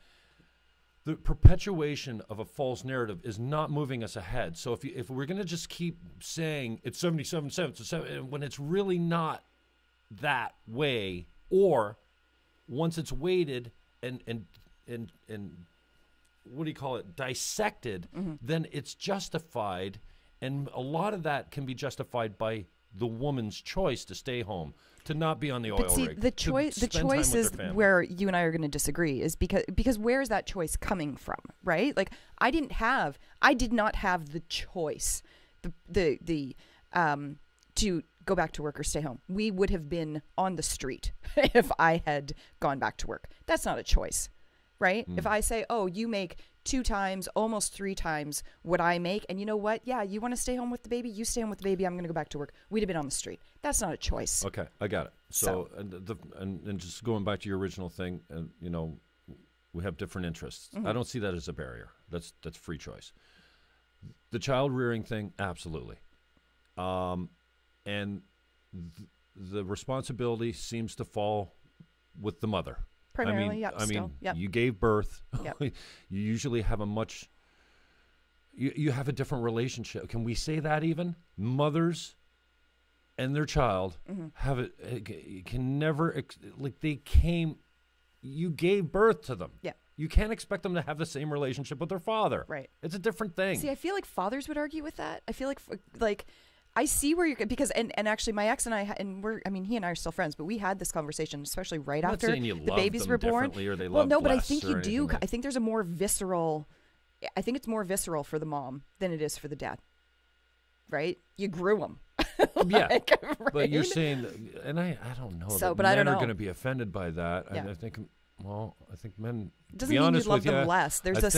the perpetuation of a false narrative is not moving us ahead. So if we're going to just keep saying it's 77 cents when it's really not that way, or once it's weighted and what do you call it, dissected, then it's justified, and a lot of that can be justified by the woman's choice to stay home, to not be on the oil rig. The choice is where you and I are going to disagree, is because where is that choice coming from, right? Like I did not have the choice, to go back to work or stay home. We would have been on the street if I had gone back to work. That's not a choice. Right? If I say, oh, you make 2 times, almost 3 times what I make, and you know what? Yeah, you want to stay home with the baby? You stay home with the baby. I'm going to go back to work. We'd have been on the street. That's not a choice. Okay, I got it. So and just going back to your original thing, we have different interests. I don't see that as a barrier. That's free choice. The child rearing thing, absolutely. And the responsibility seems to fall with the mother. Primarily, I mean, yep. you gave birth. Yep. You usually have you have a different relationship. Can we say that even? Mothers and their child have it can never, you gave birth to them. Yeah. You can't expect them to have the same relationship with their father. Right. It's a different thing. See, I feel like fathers would argue with that. I feel like I see where you're, because and actually my ex and I he and I are still friends, but we had this conversation, especially right I'm after not saying you the love babies them were born. differently or they Well, love no, but I less think or you do. anything. I think there's a more visceral. I think it's more visceral for the mom than it is for the dad. Right? You grew them. Yeah, right? But you're saying, and I don't know. So, that but men I don't are know. going to be offended by that. Yeah. I think men. Doesn't to be mean honest you love with them you, less. There's I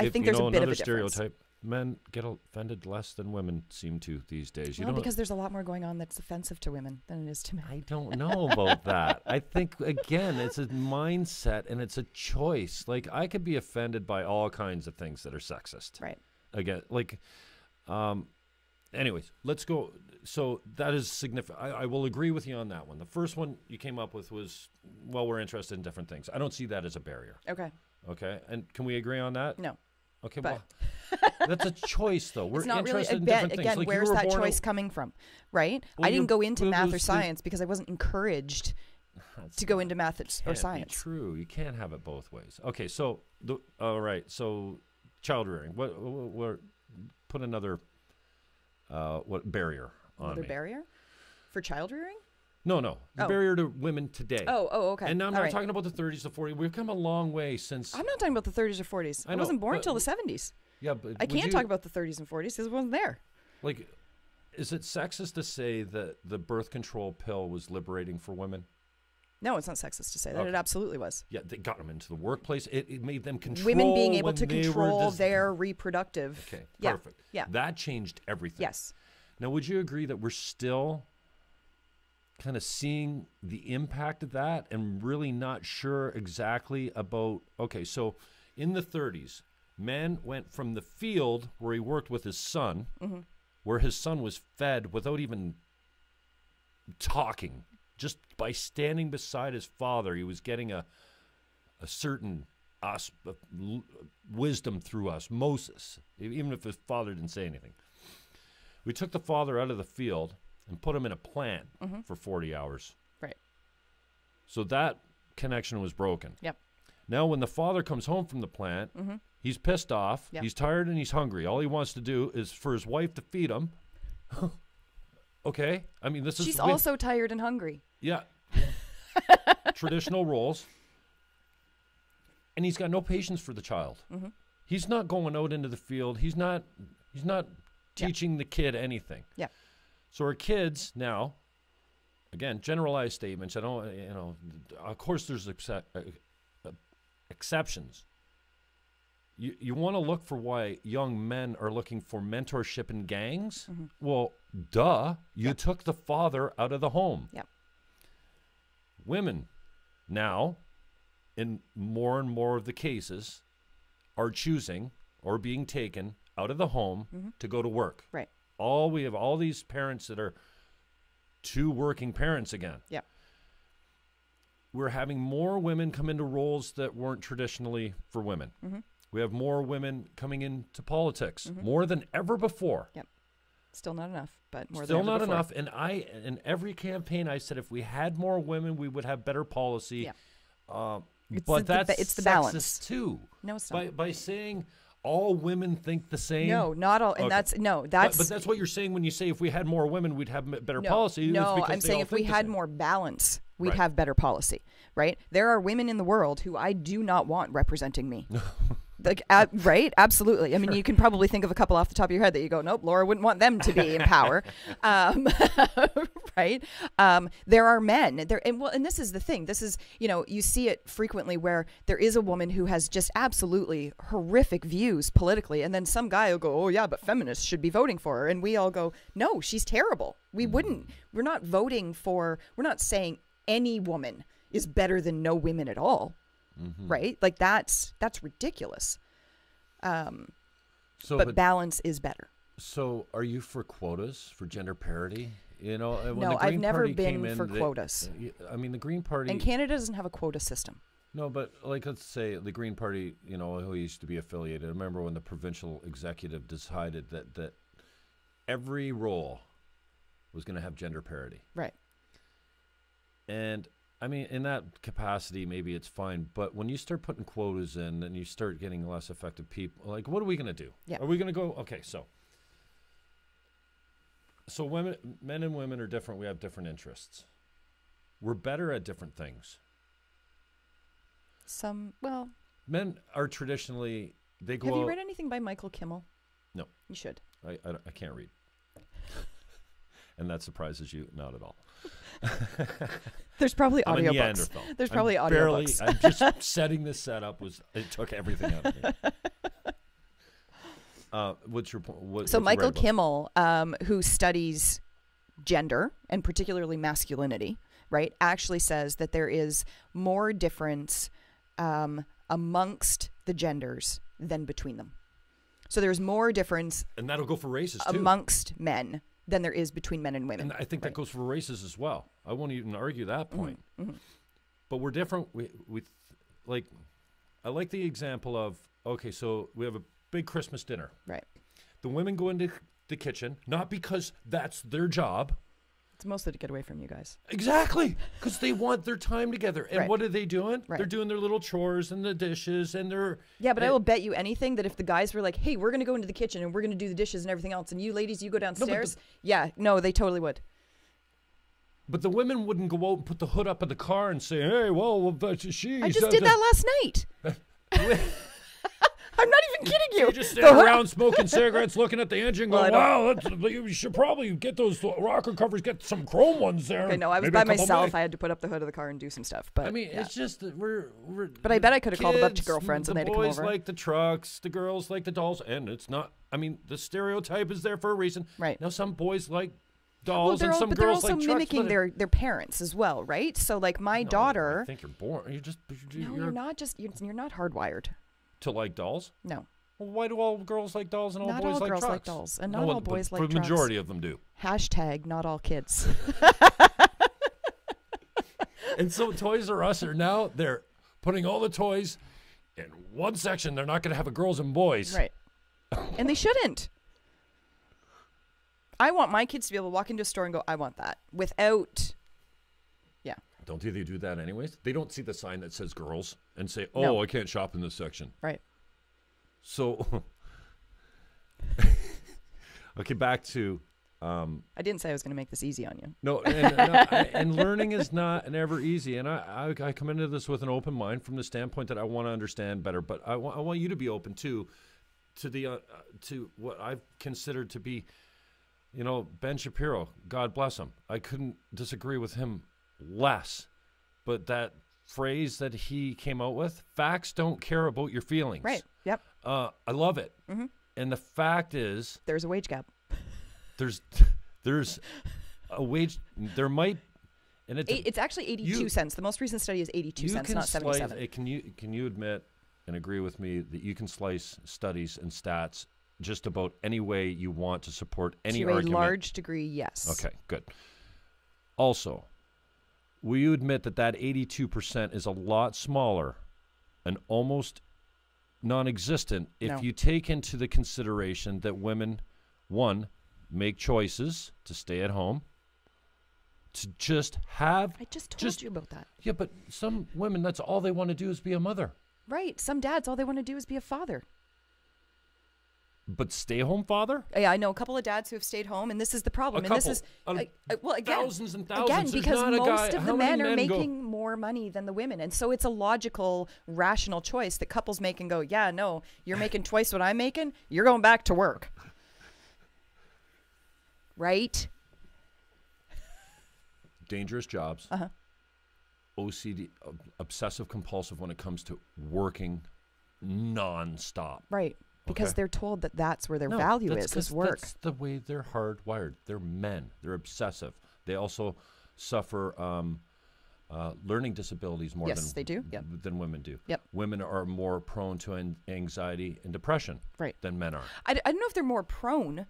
think there's a bit of another a difference. stereotype. Men get offended less than women seem to these days. Well, because there's a lot more going on that's offensive to women than it is to men. I don't know about that. I think, again, it's a mindset and it's a choice. Like, I could be offended by all kinds of things that are sexist. Right. Again, anyways, let's go. So that is significant. I will agree with you on that one. The first one you came up with was, well, we're interested in different things. I don't see that as a barrier. Okay. Okay. And can we agree on that? No. Okay, but well, that's a choice, though. We're it's not interested really, in different things. again, Like, where's that choice coming from, right? Well, I didn't go into math or there's- science because I wasn't encouraged to go into math or Can't science. be true. You can't have it both ways. Okay, so all right. So child rearing. What put another what barrier on Another me? barrier for child rearing? No. The Oh. barrier to women today. Oh, okay. And now I'm All not right. talking about the 30s to 40s. We've come a long way since. I'm not talking about the 30s or 40s. I know, wasn't born but- until the 70s. Yeah, but I can't talk about the 30s and 40s because it wasn't there. Like, is it sexist to say that the birth control pill was liberating for women? No, it's not sexist to say that. Okay. It absolutely was. Yeah, they got them into the workplace. It made them control Women being able when to they were control just- their reproductive. Okay, Yeah. perfect. Yeah. That changed everything. Yes. Now, would you agree that we're still kind of seeing the impact of that and really not sure exactly about, okay, so in the 30s, man went from the field where he worked with his son, where his son was fed without even talking. Just by standing beside his father, he was getting a certain wisdom through osmosis, even if his father didn't say anything. We took the father out of the field and put him in a plant for 40 hours. Right. So that connection was broken. Yep. Now, when the father comes home from the plant, he's pissed off, Yep. he's tired, and he's hungry. All he wants to do is for his wife to feed him. Okay? I mean, this is... She's also tired and hungry. Yeah. Traditional roles. And he's got no patience for the child. He's not going out into the field. He's not teaching the kid anything. Yeah. So our kids now, again, generalized statements. I don't, of course there's exceptions. You want to look for why young men are looking for mentorship in gangs? Well, duh. You took the father out of the home. Yep. Women now, in more and more of the cases, are choosing or being taken out of the home to go to work. Right. We have all these parents that are two working parents again. Yeah. We're having more women come into roles that weren't traditionally for women. We have more women coming into politics, more than ever before. Yep. Still not enough, but more Still than not ever before. enough. And in every campaign, I said if we had more women, we would have better policy. Yeah. But that's it's the sexist balance too. No, it's not. By saying all women think the same. No, not all. And Okay. that's But that's what you're saying when you say if we had more women, we'd have better no, policy. It's No, because I'm they saying all if we think the had same. more balance, we'd Right. have better policy, right? There are women in the world who I do not want representing me. Right? Absolutely. I mean, you can probably think of a couple off the top of your head that you go, nope, Laura wouldn't want them to be in power. Right? There are men and this is the thing. This is, you see it frequently where there is a woman who has just absolutely horrific views politically. And then some guy will go, oh yeah, but feminists should be voting for her. And we all go, no, she's terrible. We're not saying any woman is better than no women at all. Right? That's ridiculous. But balance is better. So are you for quotas, for gender parity? You know, when No, the Green I've never Party been came in, for quotas. I mean, the Green Party... And Canada doesn't have a quota system. No, but like, let's say the Green Party, you know, who used to be affiliated. I remember when the provincial executive decided that every role was going to have gender parity. Right. And I mean, in that capacity, maybe it's fine. But when you start putting quotas in and you start getting less effective people, like, what are we going to do? Yeah. Are we going to go, okay, so men and women are different. We have different interests. We're better at different things. Men are traditionally, they go Have you out- read anything by Michael Kimmel? No. You should. I can't read. And that surprises you? Not at all. There's probably I'm a audiobooks. Neanderthal. There's probably barely, audiobooks. I'm just setting this setup. It took everything out of me. What's your point? So Michael Kimmel, who studies gender and particularly masculinity, right, actually says that there is more difference amongst the genders than between them. So there's more difference, and that'll go for races too, amongst men than there is between men and women. And I think that goes for races as well. I won't even argue that point. Mm-hmm. But we're different. Like, I like the example of, okay, so we have a big Christmas dinner. Right. The women go into the kitchen, not because that's their job. It's mostly to get away from you guys. Exactly, because they want their time together. And what are they doing? Right. They're doing their little chores and the dishes and they're... Yeah, but I will bet you anything that if the guys were like, hey, we're going to go into the kitchen and we're going to do the dishes and everything else, and you ladies, you go downstairs. They totally would. But the women wouldn't go out and put the hood up of the car and say, hey, well, she... I just did that last night. I'm not even kidding you. You just stand around smoking cigarettes, looking at the engine, going, wow, you should probably get those rocker covers, get some chrome ones there. Okay, no, I was by myself. I had to put up the hood of the car and do some stuff. But I mean, it's just that we're But I bet I could have called a bunch of girlfriends and they'd come over. The boys like the trucks, the girls like the dolls, and it's not, I mean, the stereotype is there for a reason. Right. Now, some boys like dolls and some but girls they're also like mimicking trucks. their parents as well, right? So, like, my daughter... I think you're born. You're not just... You're not hardwired. To like dolls? No. Well, why do all girls like dolls and all boys like trucks? Not all girls like dolls, and not all boys like trucks. The majority of them do. Hashtag not all kids. And so Toys R Us are now, they're putting all the toys in one section. They're not going to have a girls and boys. Right. And they shouldn't. I want my kids to be able to walk into a store and go, I want that. Without... Yeah. Don't they do that anyways? They don't see the sign that says girls and say, oh, No. I can't shop in this section. Right. So, okay, back to... I didn't say I was going to make this easy on you. No, and learning is not never easy. And I come into this with an open mind from the standpoint that I want to understand better. But I want you to be open to what I've considered to be, you know, Ben Shapiro. God bless him. I couldn't disagree with him less. But that phrase that he came out with, facts don't care about your feelings. Right. Yep. I love it. Mm-hmm. And the fact is, there's a wage gap. There's a wage. There might, and it's actually 82 cents. The most recent study is 82 cents, not 77. Can you admit and agree with me that you can slice studies and stats just about any way you want to support any argument? To a large degree, yes. Okay, good. Also, will you admit that 82% is a lot smaller and almost non-existent if you take into the consideration that women, one, make choices to stay at home, to just have... I just told you about that. Yeah, but some women, that's all they want to do is be a mother. Right. Some dads, all they want to do is be a father. But stay-home father? Yeah, I know a couple of dads who have stayed home, and this is the problem. This is again, thousands and thousands. Again, because most of the men are making more money than the women, and so it's a logical, rational choice that couples make and go, yeah, no, you're making twice what I'm making, you're going back to work. Right? Dangerous jobs. Uh-huh. OCD, obsessive compulsive when it comes to working non-stop. Right. Because they're told that that's where their value is work. That's the way they're hardwired. They're men. They're obsessive. They also suffer learning disabilities more than women do. Yep. Women are more prone to anxiety and depression than men are. I don't know if they're more prone,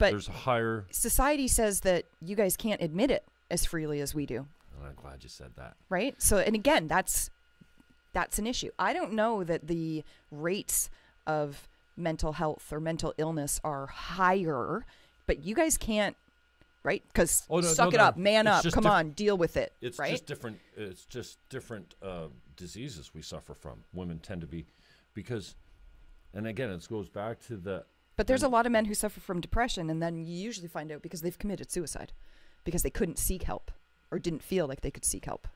But there's a higher... Society says that you guys can't admit it as freely as we do. And I'm glad you said that. Right? So, and again, that's an issue. I don't know that the rates of mental health or mental illness are higher, but you guys can't, right? Because suck it up, man up, come on, deal with it. It's right? just different. It's just different diseases we suffer from. Women tend to be, because, and again, it goes back to the. But there's a lot of men who suffer from depression, and then you usually find out because they've committed suicide, because they couldn't seek help or didn't feel like they could seek help.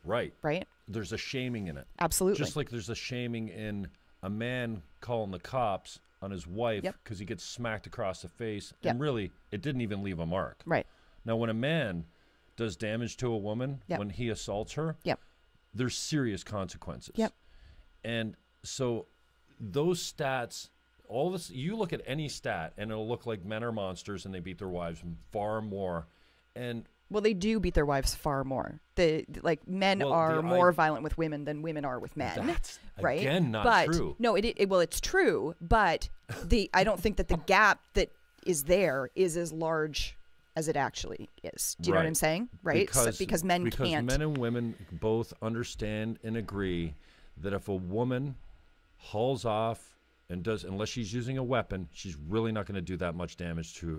Right. Right. There's a shaming in it. Absolutely. Just like there's a shaming in a man calling the cops on his wife because he gets smacked across the face, and really, it didn't even leave a mark. Right. Now, when a man does damage to a woman, when he assaults her, there's serious consequences. Yep. And so those stats, all this, you look at any stat, and it'll look like men are monsters and they beat their wives far more. And well, they do beat their wives far more. Men are more violent with women than women are with men. That's right? Again, not true. No, it's true, but I don't think that the gap that is there is as large as it actually is. Do you know what I'm saying? Right? Because men can't. Because men and women both understand and agree that if a woman hauls off and does, unless she's using a weapon, she's really not going to do that much damage to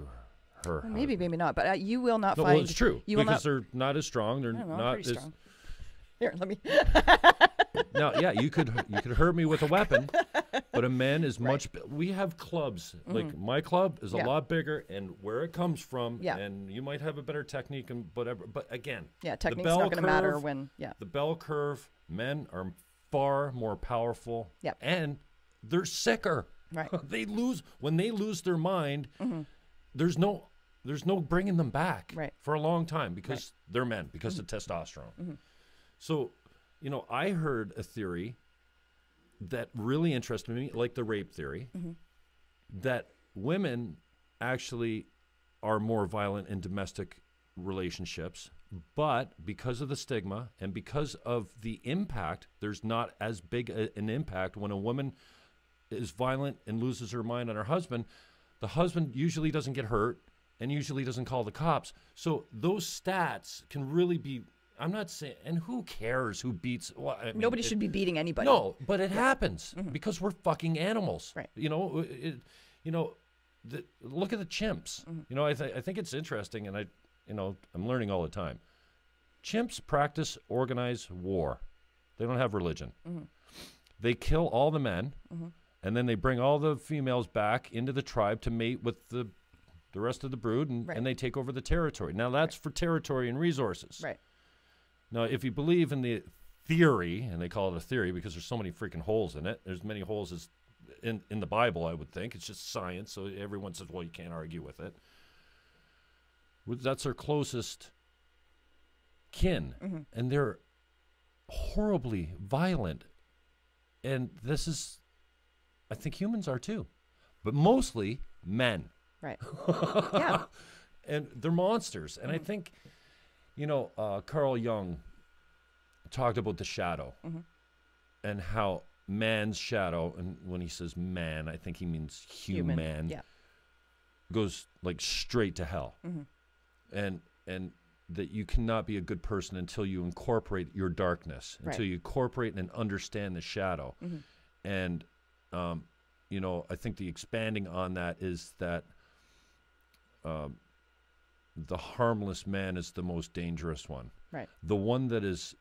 her. Well, maybe not, but you will not find. Well, it's true because they're not as strong. They're not as strong. Here, let me. No, yeah, you could hurt me with a weapon, but a man is much. We have clubs. Like my club is a lot bigger, and where it comes from, and you might have a better technique and whatever. But again, technique's not going to matter when. The bell curve. Men are far more powerful. Yep. And they're sicker. Right. When they lose their mind. There's no bringing them back for a long time because they're men, because of testosterone. So, I heard a theory that really interested me, like the rape theory, that women actually are more violent in domestic relationships, but because of the stigma and because of the impact, there's not as big an impact when a woman is violent and loses her mind on her husband. The husband usually doesn't get hurt and usually doesn't call the cops. So those stats can really be, I'm not saying, and who cares who beats? Well, I mean, nobody should be beating anybody. No, but it happens because we're fucking animals. Right. Look at the chimps. I think it's interesting, and I'm learning all the time. Chimps practice organized war. They don't have religion. They kill all the men. And then they bring all the females back into the tribe to mate with the rest of the brood, and they take over the territory. Now, that's for territory and resources. Right. Now, if you believe in the theory, and they call it a theory because there's so many freaking holes in it. There's many holes as in the Bible, I would think. It's just science, so everyone says, well, you can't argue with it. That's our closest kin, and they're horribly violent. And this is... I think humans are too, but mostly men. Right. Yeah. And they're monsters. And I think, Carl Jung talked about the shadow and how man's shadow, and when he says man, I think he means human. Goes like straight to hell. And that you cannot be a good person until you incorporate your darkness, until you incorporate and understand the shadow. And I think the expanding on that is that the harmless man is the most dangerous one. Right. The one that is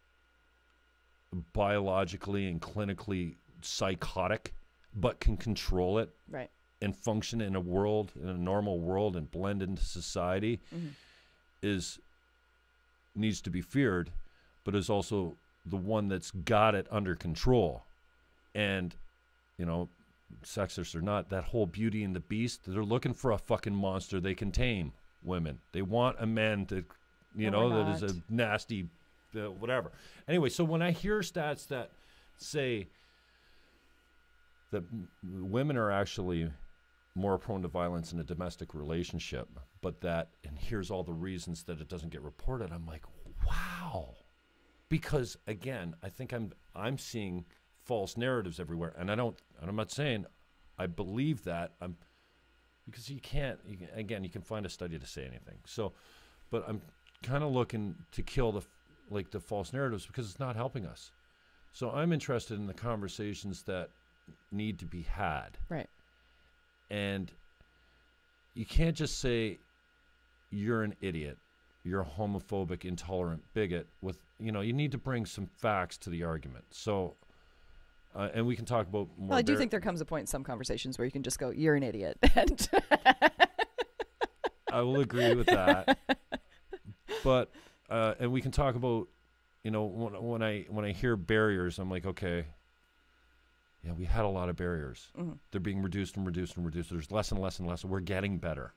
biologically and clinically psychotic, but can control it and function in a normal world, and blend into society, needs to be feared, but is also the one that's got it under control. And sexist or not, that whole Beauty and the Beast, they're looking for a fucking monster they can tame. Women, they want a man that that is a nasty whatever. Anyway, so when I hear stats that say that women are actually more prone to violence in a domestic relationship, but and here's all the reasons that it doesn't get reported, I'm like, wow. Because again, I think I'm seeing false narratives everywhere, and I'm not saying I believe that. because you can, again, you can find a study to say anything. So, but I'm kind of looking to kill the false narratives because it's not helping us. So I'm interested in the conversations that need to be had. Right. And you can't just say you're an idiot, you're a homophobic, intolerant bigot with, you need to bring some facts to the argument. So, and we can talk about more. Well, I do think there comes a point in some conversations where you can just go, you're an idiot. And I will agree with that. But, and we can talk about, when I hear barriers, I'm like, okay, yeah, we had a lot of barriers. Mm-hmm. They're being reduced and reduced and reduced. There's less and less and less. We're getting better.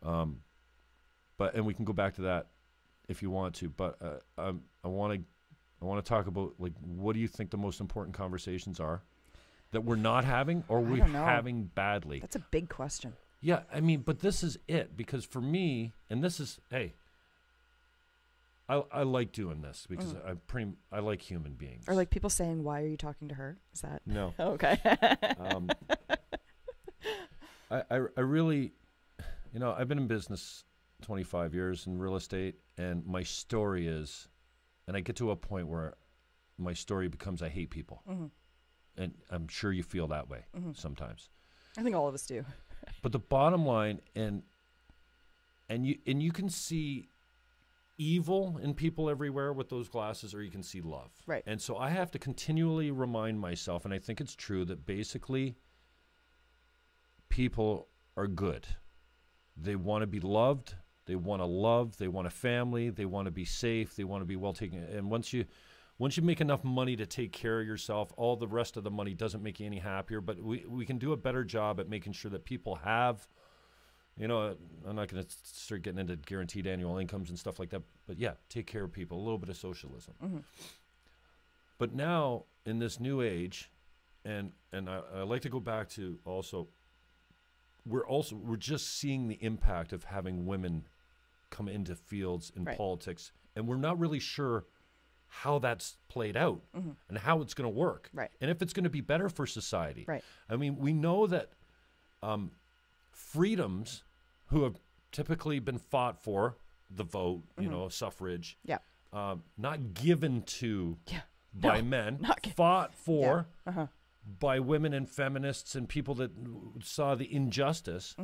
And we can go back to that if you want to. But I want to talk about, like, what do you think the most important conversations are that we're not having or we're having badly? That's a big question. Yeah, I mean, but this is it, because for me, and this is, hey, I like doing this because I like human beings. Or like people saying, "Why are you talking to her?" Is that no? Oh, okay. I really, I've been in business 25 years in real estate, and my story is, and I get to a point where my story becomes I hate people, and I'm sure you feel that way sometimes. I think all of us do. But the bottom line, and you can see evil in people everywhere with those glasses, or you can see love. Right. And so I have to continually remind myself, and I think it's true, that basically people are good. They want to be loved. They want to love. They want a family. They want to be safe. They want to be well taken. And once you make enough money to take care of yourself, all the rest of the money doesn't make you any happier. But we can do a better job at making sure that people have, I'm not going to start getting into guaranteed annual incomes and stuff like that. But yeah, take care of people, a little bit of socialism. Mm-hmm. But now in this new age, and I like to go back to also, we're just seeing the impact of having women come into fields in politics, and we're not really sure how that's played out and how it's going to work, and if it's going to be better for society. Right. I mean, we know that freedoms who have typically been fought for, the vote, suffrage, not given to by men, fought for by women and feminists and people that saw the injustice.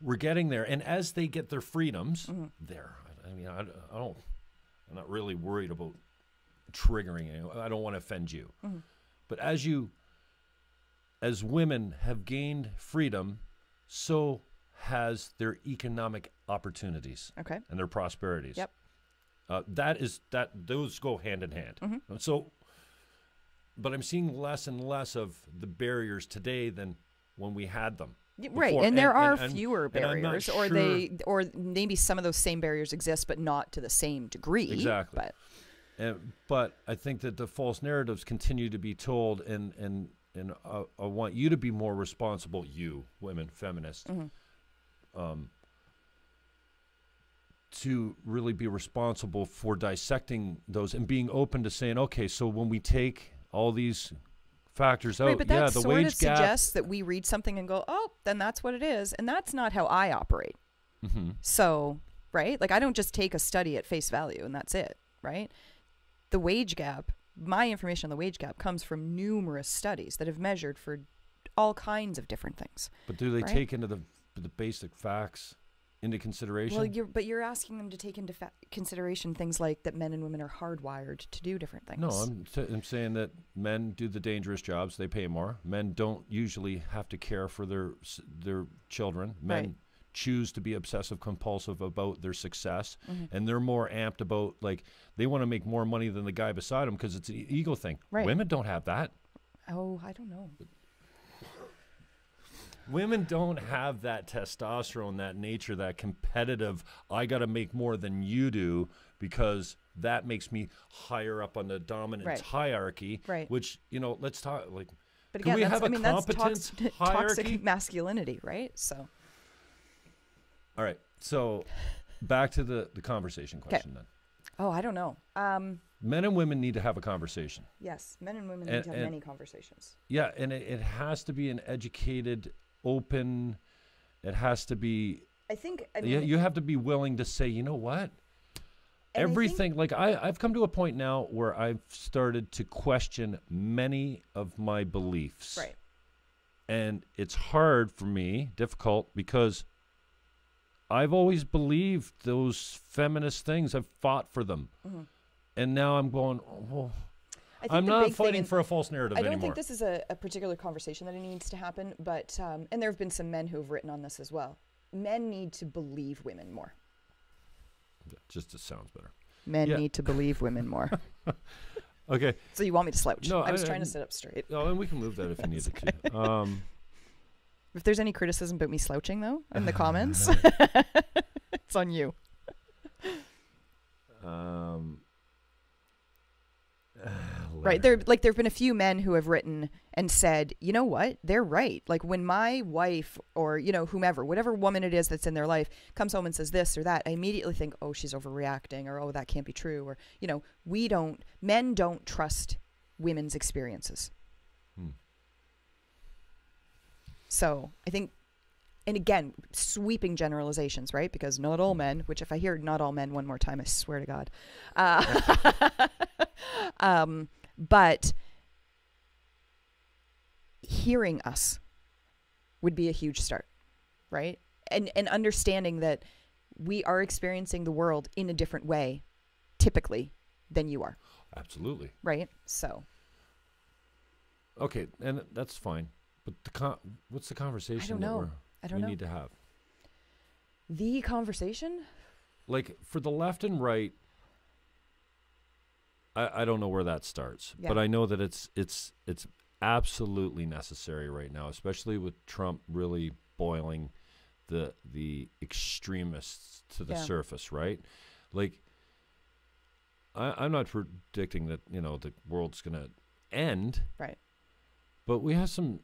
We're getting there, and as they get their freedoms, I'm not really worried about triggering you. I don't want to offend you, but as women have gained freedom, so has their economic opportunities and their prosperities. Yep. Those go hand in hand. So, but I'm seeing less and less of the barriers today than when we had them. Right, before. And there are fewer barriers, or maybe some of those same barriers exist, but not to the same degree. Exactly. But I think that the false narratives continue to be told, and I want you to be more responsible, you women, feminists, to really be responsible for dissecting those and being open to saying, okay, so when we take all these factors out, but that the wage gap suggests that we read something and go, oh, then that's what it is, and that's not how I operate. So, right, like I don't just take a study at face value and that's it, right? The wage gap, my information on the wage gap comes from numerous studies that have measured for all kinds of different things. But do they take into the basic facts into consideration? Well, you're asking them to take into consideration things like that men and women are hardwired to do different things. No, I'm saying that men do the dangerous jobs. They pay more. Men don't usually have to care for their children. Men choose to be obsessive compulsive about their success, and they're more amped about, like, they want to make more money than the guy beside them because it's an ego thing. Women don't have that. Oh, I don't know. Women don't have that testosterone, that nature, that competitive, I got to make more than you do because that makes me higher up on the dominance hierarchy, which, let's talk, like, but again, can we have a competence hierarchy? Toxic masculinity, right? So. All right. So back to the conversation question then. Oh, I don't know. Men and women need to have a conversation. Yes, men and women need to have many conversations. Yeah, and it has to be an educated, open. It has to be. I mean, you have to be willing to say, you know what? Everything, like I've come to a point now where I've started to question many of my beliefs. Right. And it's hard for me, difficult, because I've always believed those feminist things. I've fought for them. Mm-hmm. And now I'm going, well, I'm not fighting for a false narrative anymore. I don't think this is a particular conversation that it needs to happen, but, and there have been some men who have written on this as well. Men need to believe women more. Yeah, just it sounds better. Men need to believe women more. Okay. So you want me to slouch? No, I was trying to sit up straight. Oh, and we can move that if you needed to. If there's any criticism about me slouching, though, in the comments, it's on you. Right. There have been a few men who have written and said, you know what? They're right. Like when my wife or, whomever, whatever woman it is that's in their life comes home and says this or that, I immediately think, oh, she's overreacting, or, oh, that can't be true. Or, men don't trust women's experiences. So I think, and again, sweeping generalizations, right? Because not all men, which if I hear not all men one more time, I swear to God. But hearing us would be a huge start, right? And understanding that we are experiencing the world in a different way, typically, than you are. Absolutely. Right? So. Okay, and that's fine. But what's the conversation that we need to have? The conversation? Like, for the left and right, I don't know where that starts, but I know that it's absolutely necessary right now, especially with Trump really boiling the extremists to the surface, right? Like, I'm not predicting that the world's going to end, right? But we have some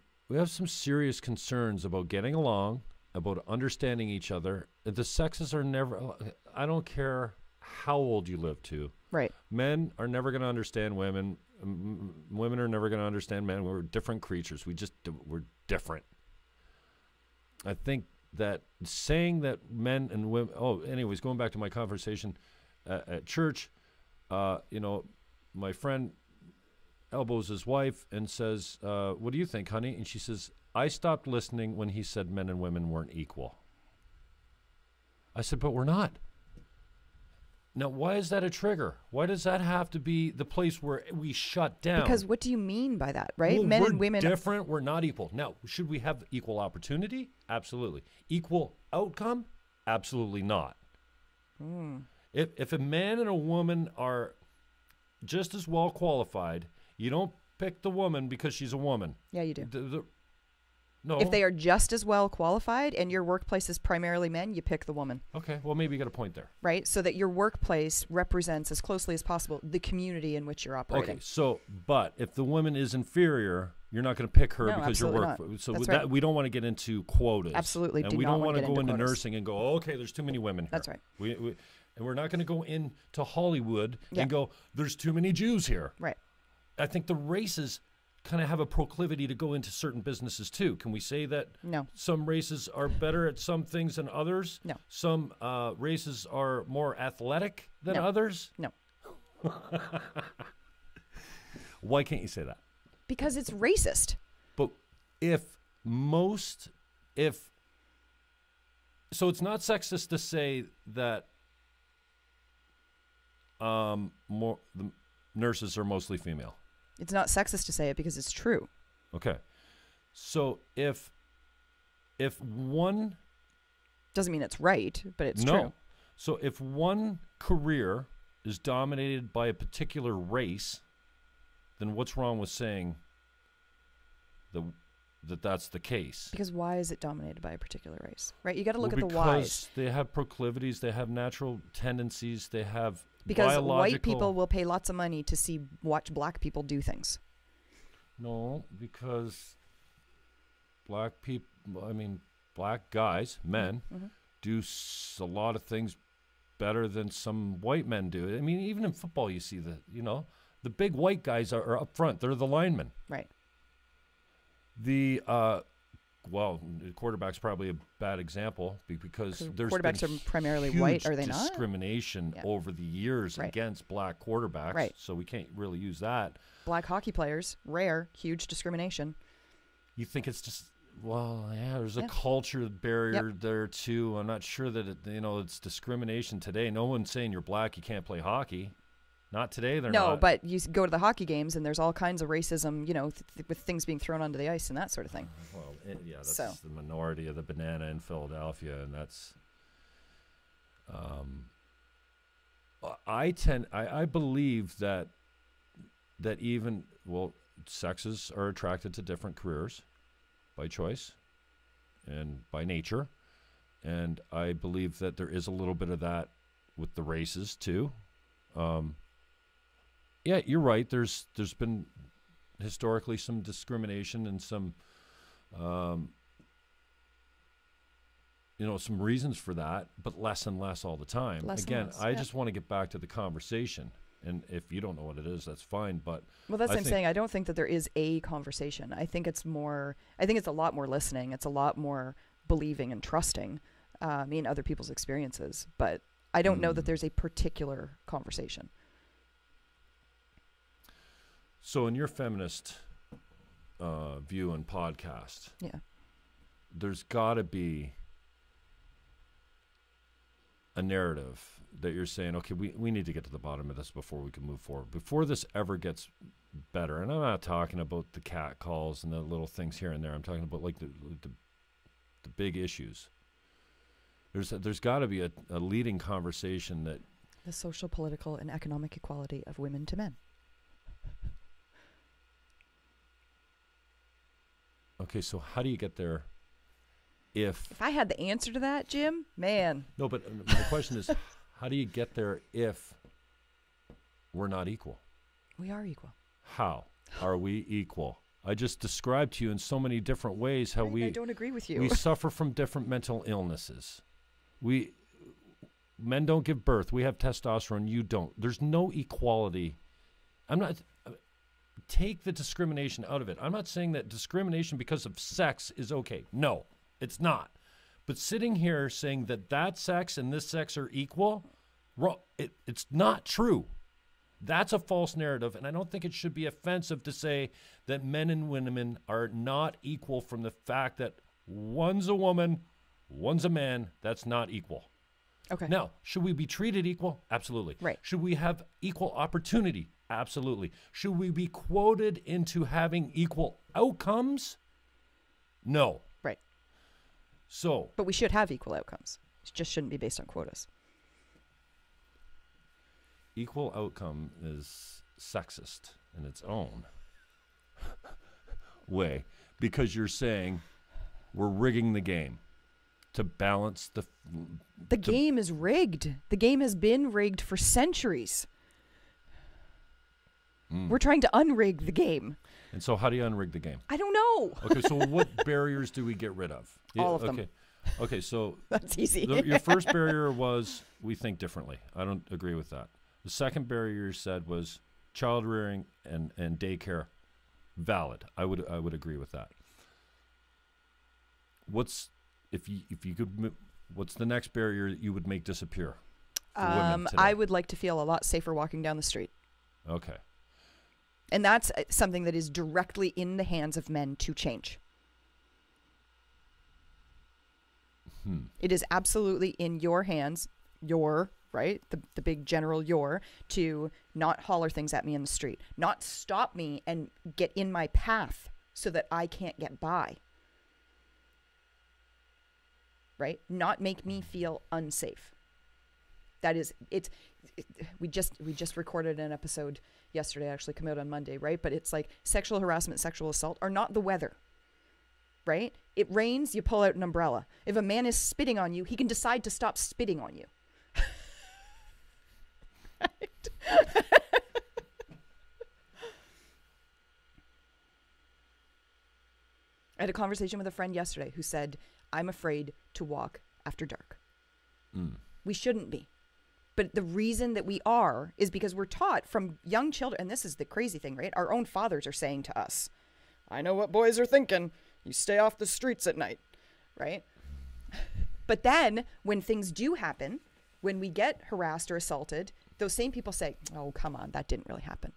serious concerns about getting along, about understanding each other. The sexes are never. I don't care how old you live to. Right. Men are never going to understand women. Women are never going to understand men. We're different creatures. We're different. I think that saying that men and women. Oh, anyways, going back to my conversation at church, my friend elbows his wife and says, "What do you think, honey?" And she says, "I stopped listening when he said men and women weren't equal." I said, "But we're not." Now, why is that a trigger? Why does that have to be the place where we shut down? Because what do you mean by that, right? Well, Men we're and women different. We're not equal. Now, should we have equal opportunity? Absolutely. Equal outcome? Absolutely not. If a man and a woman are just as well qualified, you don't pick the woman because she's a woman. Yeah, you do. No. If they are just as well qualified and your workplace is primarily men, you pick the woman. Okay, well, maybe you got a point there. Right? So that your workplace represents as closely as possible the community in which you're operating. Okay, but if the woman is inferior, you're not going to pick her because you're work. So That's that, right. We don't want to get into quotas. Absolutely. And we don't want to go into nursing and go, okay, there's too many women here. That's right. And we're not going to go into Hollywood and go, there's too many Jews here. Right. I think the races kind of have a proclivity to go into certain businesses too. Can we say that some races are better at some things than others? No. Some races are more athletic than others? No. Why can't you say that? Because it's racist. But so it's not sexist to say that the nurses are mostly female. It's not sexist to say it because it's true. Okay. So if one... Doesn't mean it's right, but it's true. No. So if one career is dominated by a particular race, then what's wrong with saying that's the case? Because why is it dominated by a particular race? Right? You got to look at the whys. whys. They have proclivities. They have natural tendencies. They have because white people will pay lots of money to watch black people do things. No, because black guys, men, do a lot of things better than some white men do. I mean, even in football, you see the big white guys are up front. They're the linemen. Right. The quarterback's probably a bad example because there's quarterbacks been are primarily huge white, are they not? discrimination over the years against black quarterbacks. Right. So we can't really use that. Black hockey players, rare, huge discrimination. You think it's just there's a culture barrier there too. I'm not sure that it's discrimination today. No one's saying you're black, you can't play hockey. Not today, they're not. No, but you go to the hockey games and there's all kinds of racism, with things being thrown onto the ice and that sort of thing. Well, that's the minority of the banana in Philadelphia, and that's. I believe that even sexes are attracted to different careers, by choice, and by nature, and I believe that there is a little bit of that with the races too. Yeah, you're right. There's been historically some discrimination and some some reasons for that, but less and less all the time. Again, I just want to get back to the conversation. And if you don't know what it is, that's fine. But that's what I'm saying. I don't think that there is a conversation. I think it's a lot more listening. It's a lot more believing and trusting in other people's experiences. But I don't know that there's a particular conversation. So in your feminist view and podcast, there's got to be a narrative that you're saying, okay, we need to get to the bottom of this before we can move forward, before this ever gets better. And I'm not talking about the cat calls and the little things here and there. I'm talking about like the big issues. There's got to be a leading conversation that the social, political, and economic equality of women to men. Okay, so how do you get there? If I had the answer to that, Jim, man. No, but my question is, how do you get there if we're not equal? We are equal. How are we equal? I just described to you in so many different ways how I don't agree with you. We suffer from different mental illnesses. Men don't give birth. We have testosterone. You don't. There's no equality. Take the discrimination out of it. I'm not saying that discrimination because of sex is okay. No, it's not. But sitting here saying that sex and this sex are equal, it's not true. That's a false narrative, and I don't think it should be offensive to say that men and women are not equal from the fact that one's a woman, one's a man. That's not equal. Okay. Now, should we be treated equal? Absolutely. Right. Should we have equal opportunity? Absolutely. Should we be quoted into having equal outcomes? No. Right. So. But we should have equal outcomes. It just shouldn't be based on quotas. Equal outcome is sexist in its own way, because you're saying we're rigging the game to balance the game is rigged. The game has been rigged for centuries. We're trying to unrig the game. And so how do you unrig the game? I don't know. Okay, so what barriers do we get rid of? All of them. Okay, so that's easy. Your first barrier was we think differently. I don't agree with that. The second barrier you said was child rearing and daycare. Valid. I would agree with that. What's the next barrier that you would make disappear for women today? I would like to feel a lot safer walking down the street. Okay. And that's something that is directly in the hands of men to change. It is absolutely in your hands, right? The big general to not holler things at me in the street, not stop me and get in my path so that I can't get by. Right? Not make me feel unsafe. That is, we just recorded an episode yesterday, actually come out on Monday, right? But it's like sexual harassment, sexual assault are not the weather, right? It rains, you pull out an umbrella. If a man is spitting on you, he can decide to stop spitting on you. Right? I had a conversation with a friend yesterday who said, I'm afraid to walk after dark. We shouldn't be. But the reason that we are is because we're taught from young children, and this is the crazy thing, right? Our own fathers are saying to us, I know what boys are thinking. You stay off the streets at night, right? But then when things do happen, when we get harassed or assaulted, those same people say, oh, come on, that didn't really happen.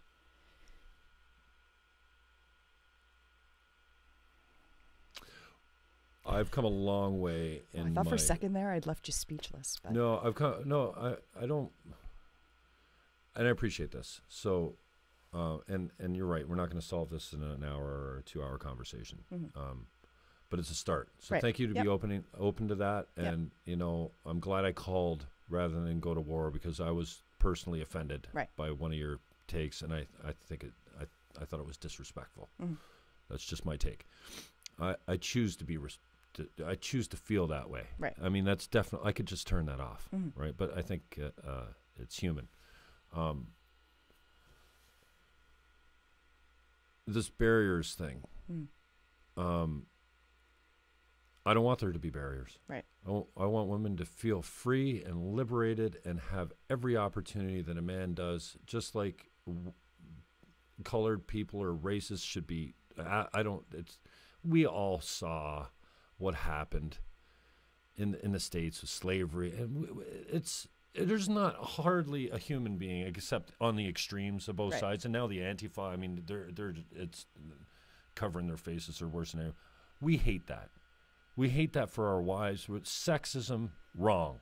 I've come a long way I thought for a second there I'd left you speechless. But. No, I don't, and I appreciate this. So, and you're right. We're not going to solve this in an hour or a 2-hour conversation. But it's a start. So thank you to be open to that. And, I'm glad I called rather than go to war, because I was personally offended by one of your takes. And I think I thought it was disrespectful. That's just my take. I choose to be, I choose to feel that way. Right. I mean, that's definitely, I could just turn that off. Right. But I think it's human. This barriers thing. I don't want there to be barriers. Right. I want women to feel free and liberated and have every opportunity that a man does, just like colored people or races should be. We all saw what happened in the States with slavery, and there's not hardly a human being except on the extremes of both sides. And now the Antifa, I mean, it's covering their faces or worse than ever. We hate that. We hate that for our wives. With sexism, wrong.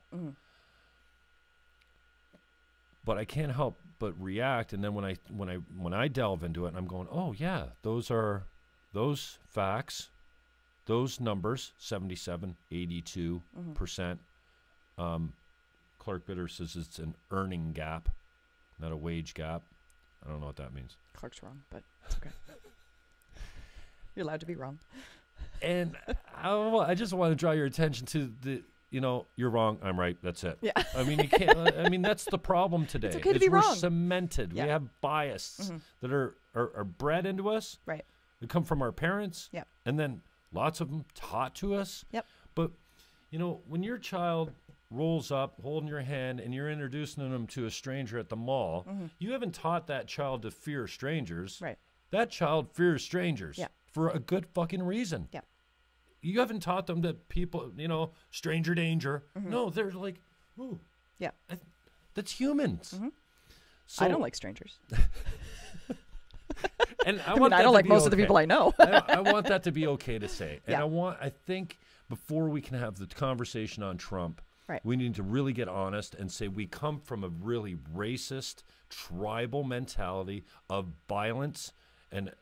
But I can't help but react. And then when I delve into it, I'm going, oh yeah, those facts, those numbers, 77, 82%. Clark Bitter says it's an earning gap, not a wage gap. I don't know what that means. Clark's wrong, but it's okay. You're allowed to be wrong. And I just want to draw your attention to you're wrong, I'm right, that's it. Yeah. I mean, you can't, that's the problem today. It's okay to be wrong. We're cemented. Yeah. We have bias that are bred into us. Right. They come from our parents. Yeah. And then lots of them taught to us. Yep. But, when your child rolls up holding your hand and you're introducing them to a stranger at the mall, you haven't taught that child to fear strangers. Right. That child fears strangers. Yeah. For a good fucking reason. Yeah. You haven't taught them that people, stranger danger. No, they're like, ooh. Yeah. That's humans. So, I don't like strangers. And I don't like most of the people I know. I want that to be okay to say. And I think before we can have the conversation on Trump, we need to really get honest and say we come from a really racist, tribal mentality of violence, and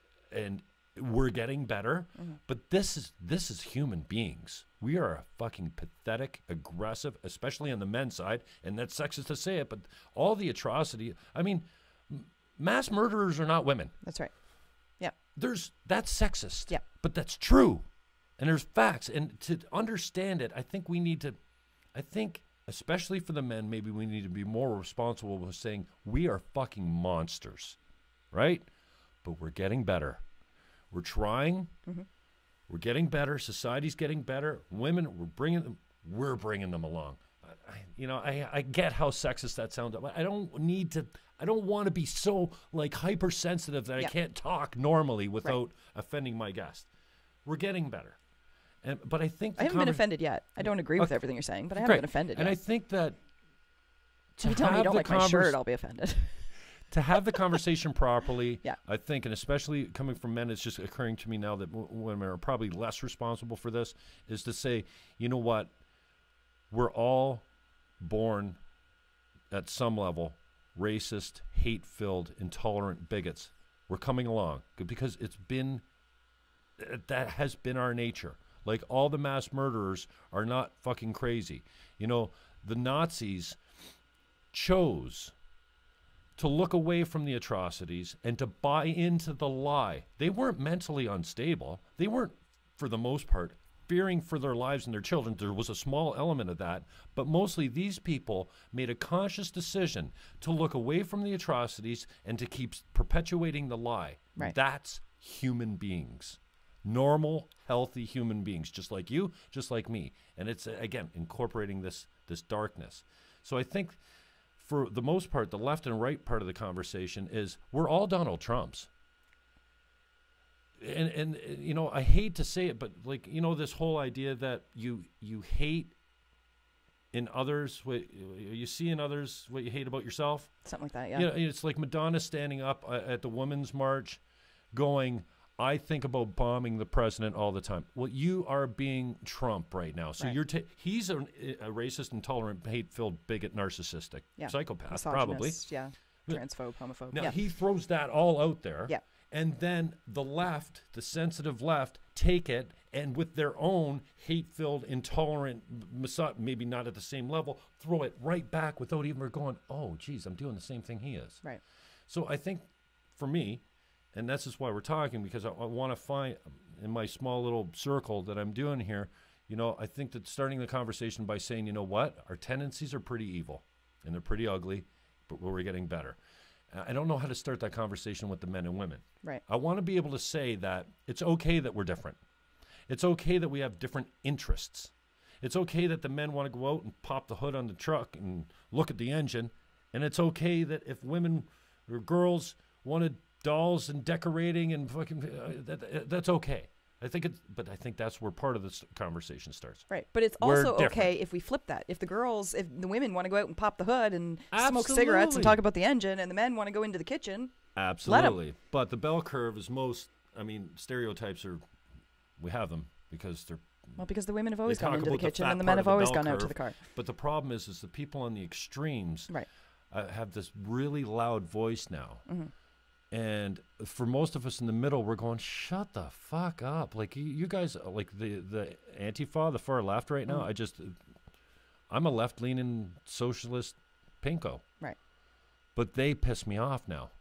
we're getting better, but this is human beings. We are a fucking pathetic, aggressive, especially on the men's side, and that's sexist to say it, but all the atrocity, I mean, mass murderers are not women. That's right. Yeah. That's sexist. Yeah. But that's true. And there's facts. And to understand it, I think especially for the men, maybe we need to be more responsible with saying we are fucking monsters, right? But we're getting better. We're trying. We're getting better. Society's getting better. Women, we're bringing them along. I get how sexist that sounds, but I don't want to be so hypersensitive that I can't talk normally without offending my guest. We're getting better. But I think I haven't been offended yet. I don't agree with everything you're saying, but I haven't been offended yet. And I think that if you tell me you don't like my shirt, I'll be offended. To have the conversation properly, I think, and especially coming from men, it's just occurring to me now that women are probably less responsible for this, is to say, you know what, we're all born at some level racist, hate-filled, intolerant bigots. We're coming along because that has been our nature. Like, all the mass murderers are not fucking crazy. The Nazis chose to look away from the atrocities and to buy into the lie. They weren't mentally unstable. They weren't, for the most part, fearing for their lives and their children. There was a small element of that, but mostly these people made a conscious decision to look away from the atrocities and to keep perpetuating the lie. Right. That's human beings. Normal, healthy human beings, just like you, just like me. And it's, again, incorporating this darkness. So I think for the most part, the left and right part of the conversation is we're all Donald Trumps. And you know, I hate to say it, but like, you know, this whole idea that you hate in others what you see in others, what you hate about yourself. Something like that, yeah. You know, it's like Madonna standing up at the Women's March going, I think about bombing the president all the time. Well, you are being Trump right now. So right. He's a racist, intolerant, hate-filled, bigot, narcissistic psychopath, probably. Yeah, transphobe, homophobe. Now, he throws that all out there. Yeah. And then the left, the sensitive left, take it and with their own hate-filled, intolerant, maybe not at the same level, throw it right back without even going, oh, geez, I'm doing the same thing he is. Right. So I think for me, and that's just why we're talking, because I want to find in my small little circle that I'm doing here, you know, I think that starting the conversation by saying, you know what, our tendencies are pretty evil and they're pretty ugly, but we're getting better. I don't know how to start that conversation with the men and women. Right. I want to be able to say that it's okay that we're different. It's okay that we have different interests. It's okay that the men want to go out and pop the hood on the truck and look at the engine. And it's okay that if women or girls wanted dolls and decorating and fucking, that's okay. I think that's where part of this conversation starts. Right. But it's also okay if we flip that. If the women want to go out and pop the hood and smoke cigarettes and talk about the engine, and the men want to go into the kitchen, absolutely. Let 'em. But the bell curve is stereotypes we have them because they're... Well, because the women have always gone into the kitchen and the men have always gone out to the car. But the problem is the people on the extremes right. Have this really loud voice now. Mm-hmm. And for most of us in the middle, we're going, shut the fuck up. Like, you guys, like the Antifa, the far left right now, I'm a left-leaning socialist pinko. Right. But they piss me off now.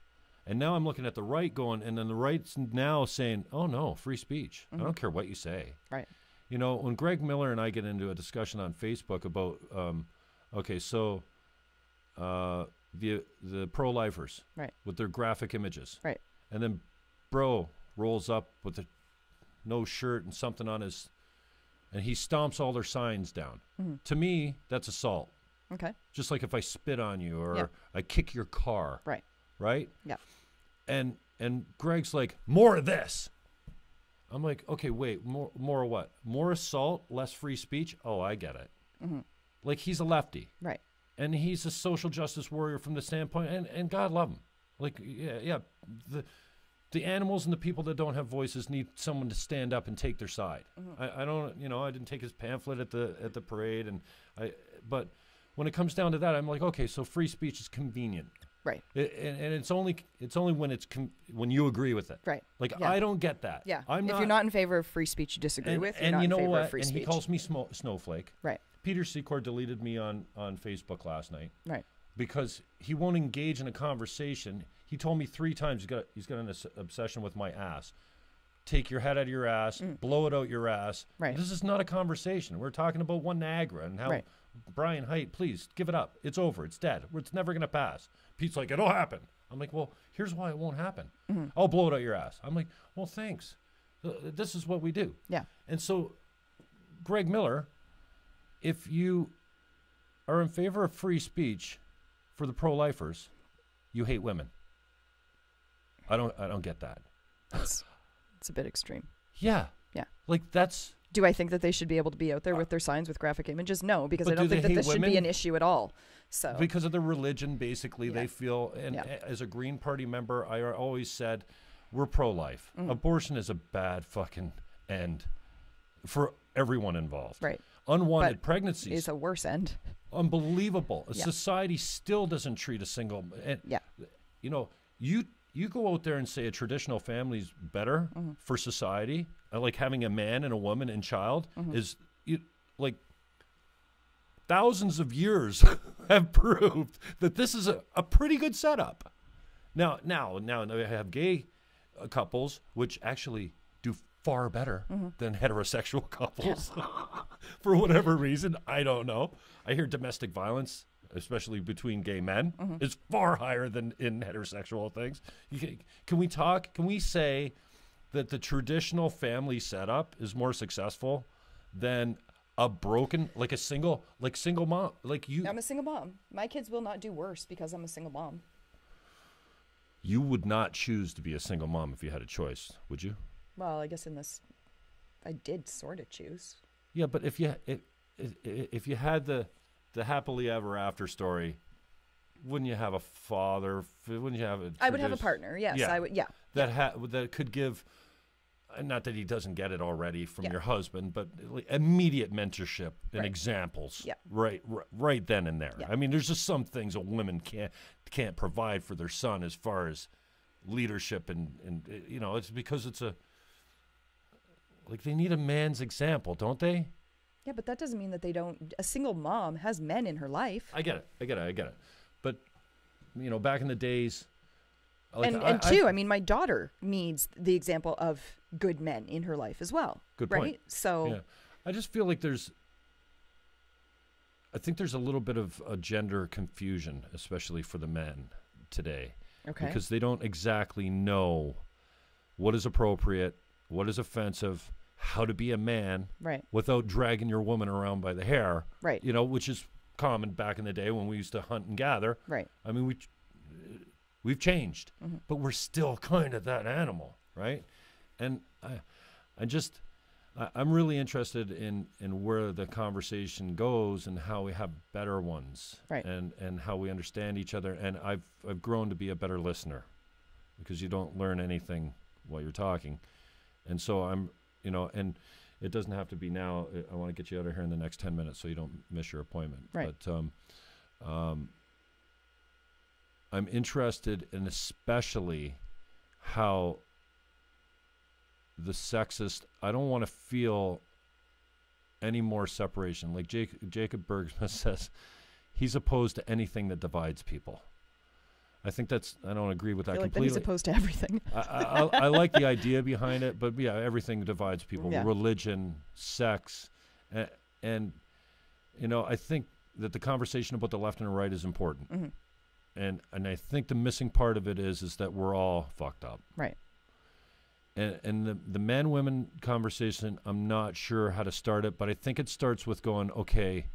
And now I'm looking at the right going, and then the right's now saying, oh, no, free speech. I don't care what you say. Right. You know, when Greg Miller and I get into a discussion on Facebook about, the pro-lifers with their graphic images. Right. And then bro rolls up with no shirt and something on his, and he stomps all their signs down. Mm-hmm. To me, that's assault. Okay. Just like if I spit on you or I kick your car. Right. Right? Yeah. And Greg's like, more of this. I'm like, okay, wait, more of what? More assault, less free speech? Oh, I get it. Mm-hmm. Like, he's a lefty. Right. And he's a social justice warrior from the standpoint, and God love him. Like, the animals and the people that don't have voices need someone to stand up and take their side. Mm-hmm. I didn't take his pamphlet at the parade, but when it comes down to that, I'm like, okay, so free speech is convenient. Right. And it's only when when you agree with it. Right. Like, I don't get that. Yeah. If you're not in favor of free speech, you disagree with. You're not in favor of free speech. And he calls me snowflake. Right. Peter Secor deleted me on Facebook last night. Right. Because he won't engage in a conversation. He told me 3 times he's got an obsession with my ass. Take your head out of your ass, blow it out your ass. Right. This is not a conversation. We're talking about one Niagara and how Brian Haidt, please give it up. It's over. It's dead. It's never going to pass. Pete's like, it'll happen. I'm like, well, here's why it won't happen. Mm-hmm. I'll blow it out your ass. I'm like, well, thanks. This is what we do. Yeah. And so, Greg Miller, if you are in favor of free speech for the pro-lifers, you hate women. I don't get that. It's a bit extreme. Yeah. Yeah. Like, that's... Do I think that they should be able to be out there with their signs with graphic images? No, because I don't think that this should be an issue at all. So because of their religion, basically, they feel, and as a Green Party member, I always said, we're pro-life. Mm-hmm. Abortion is a bad fucking end for everyone involved. Right. Unwanted pregnancies is a worse end. Unbelievable. A society still doesn't treat a single... You know, you go out there and say a traditional family is better for society, like having a man and a woman and child, is like thousands of years have proved that this is a pretty good setup. Now we have gay couples, which actually do far better than heterosexual couples for whatever reason. I don't know. I hear domestic violence, especially between gay men, is far higher than in heterosexual things. Can we say that the traditional family setup is more successful than a broken, like single mom, like you. I'm a single mom. My kids will not do worse because I'm a single mom. You would not choose to be a single mom if you had a choice, would you? Well, I guess in this, I did sort of choose. Yeah, but if you had the happily ever after story, wouldn't you have a father? Wouldn't you have a? I would have a partner. Yes, yeah, I would. Yeah. That could give. Not that he doesn't get it already from your husband, but immediate mentorship and examples. Yeah. Right then and there. Yeah. I mean, there's just some things a woman can't provide for their son as far as leadership and it's because it's they need a man's example, don't they? Yeah, but that doesn't mean that they don't. A single mom has men in her life. I get it. But back in the days. I mean, my daughter needs the example of good men in her life as well. Good point. Right? So, yeah. I just feel like I think there's a little bit of a gender confusion, especially for the men today. Okay. Because they don't exactly know what is appropriate, what is offensive, how to be a man, right, without dragging your woman around by the hair, right? Which is common back in the day when we used to hunt and gather, right? I mean, we've changed, but we're still kind of that animal, right? And I'm really interested in where the conversation goes and how we have better ones, right? And how we understand each other. And I've grown to be a better listener because you don't learn anything while you're talking. And so I'm, and it doesn't have to be now. I want to get you out of here in the next 10 minutes so you don't miss your appointment. Right. But I'm interested in especially how the sexist, I don't want to feel any more separation. Like Jacob Bergman says, he's opposed to anything that divides people. I think I don't agree with that completely. He's opposed to everything. I like the idea behind it, but yeah, everything divides people. Yeah. Religion, sex, and I think that the conversation about the left and the right is important. Mm-hmm. And I think the missing part of it is that we're all fucked up. Right. And the man-women conversation, I'm not sure how to start it, but I think it starts with going, okay,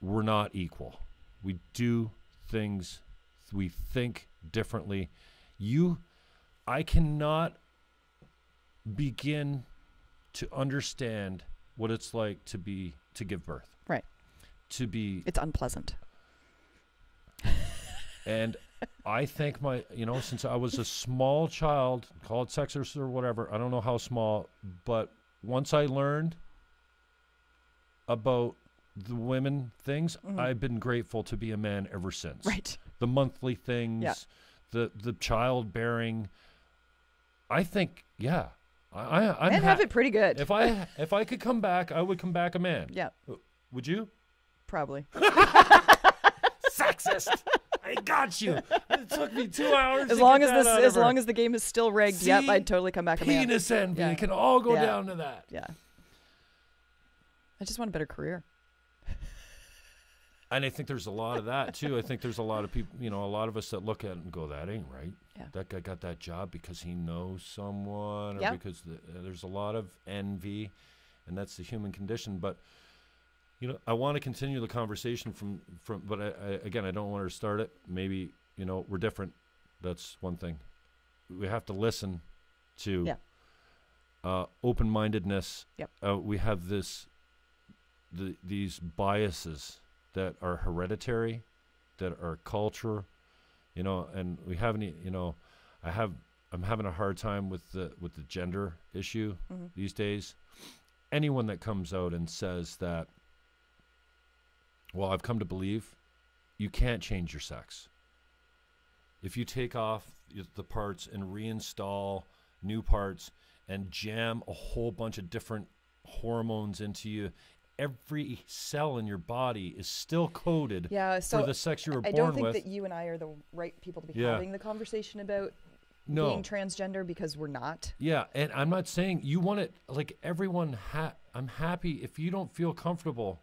we're not equal. We do things, we think differently. I cannot begin to understand what it's like to give birth. Right. It's unpleasant. And I think since I was a small child, call it sexist or whatever, I don't know how small, but once I learned about the women things, I've been grateful to be a man ever since. Right. The monthly things, the childbearing. I think, yeah. I have it pretty good. If I could come back, I would come back a man. Yeah. Would you? Probably. Sexist. I got you. It took me 2 hours. As long as the game is still rigged, yep, I'd totally come back a man. Penis envy. It can all go down to that. Yeah. I just want a better career. And I think there's a lot of that too. I think there's a lot of people, a lot of us that look at it and go, that ain't right. Yeah. That guy got that job because he knows someone, or because there's a lot of envy, and that's the human condition. But I want to continue the conversation from but I don't want to start it. Maybe, we're different. That's one thing. We have to listen to open-mindedness. Yep. We have these biases that are hereditary, that are culture, and we haven't, I'm having a hard time with the gender issue these days. Anyone that comes out and says that, well, I've come to believe you can't change your sex. If you take off the parts and reinstall new parts and jam a whole bunch of different hormones into you, every cell in your body is still coded for the sex you were born with. I don't think that you and I are the right people to be having the conversation about being transgender, because we're not. Yeah, and I'm not saying you want it, like everyone, I'm happy if you don't feel comfortable.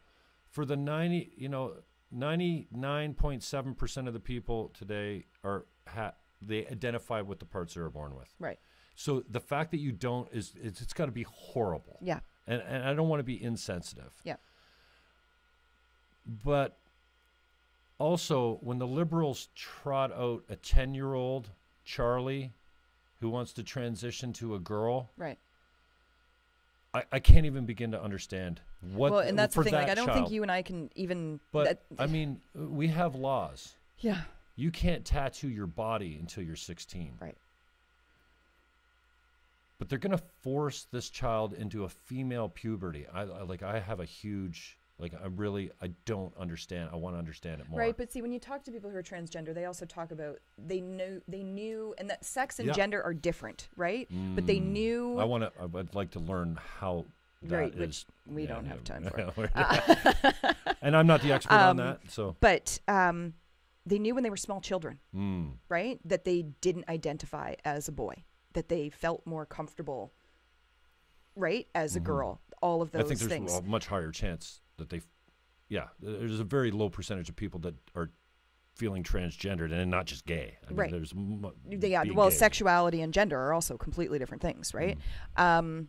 For the 99.7% of the people today they identify with the parts they were born with. Right. So the fact that you don't it's got to be horrible. Yeah. And I don't want to be insensitive. Yeah. But also, when the liberals trot out a 10-year-old Charlie who wants to transition to a girl, right? I can't even begin to understand what. Well, and that's the thing. Like, I don't think child. you and I can even. But I mean, we have laws. Yeah. You can't tattoo your body until you're 16. Right. But they're going to force this child into a female puberty. I have a huge. I don't understand. I want to understand it more. Right, but see, when you talk to people who are transgender, they also talk about they knew, and that sex and gender are different, right? But they knew. I would like to learn how that is. Which we don't have time for. And I'm not the expert on that, so. But they knew when they were small children, right, that they didn't identify as a boy, that they felt more comfortable, right, as a girl. All of those things. I think there's a much higher chance that there's a very low percentage of people that are feeling transgendered and not just gay. I mean, right. There's well, sexuality and gender are also completely different things, right? But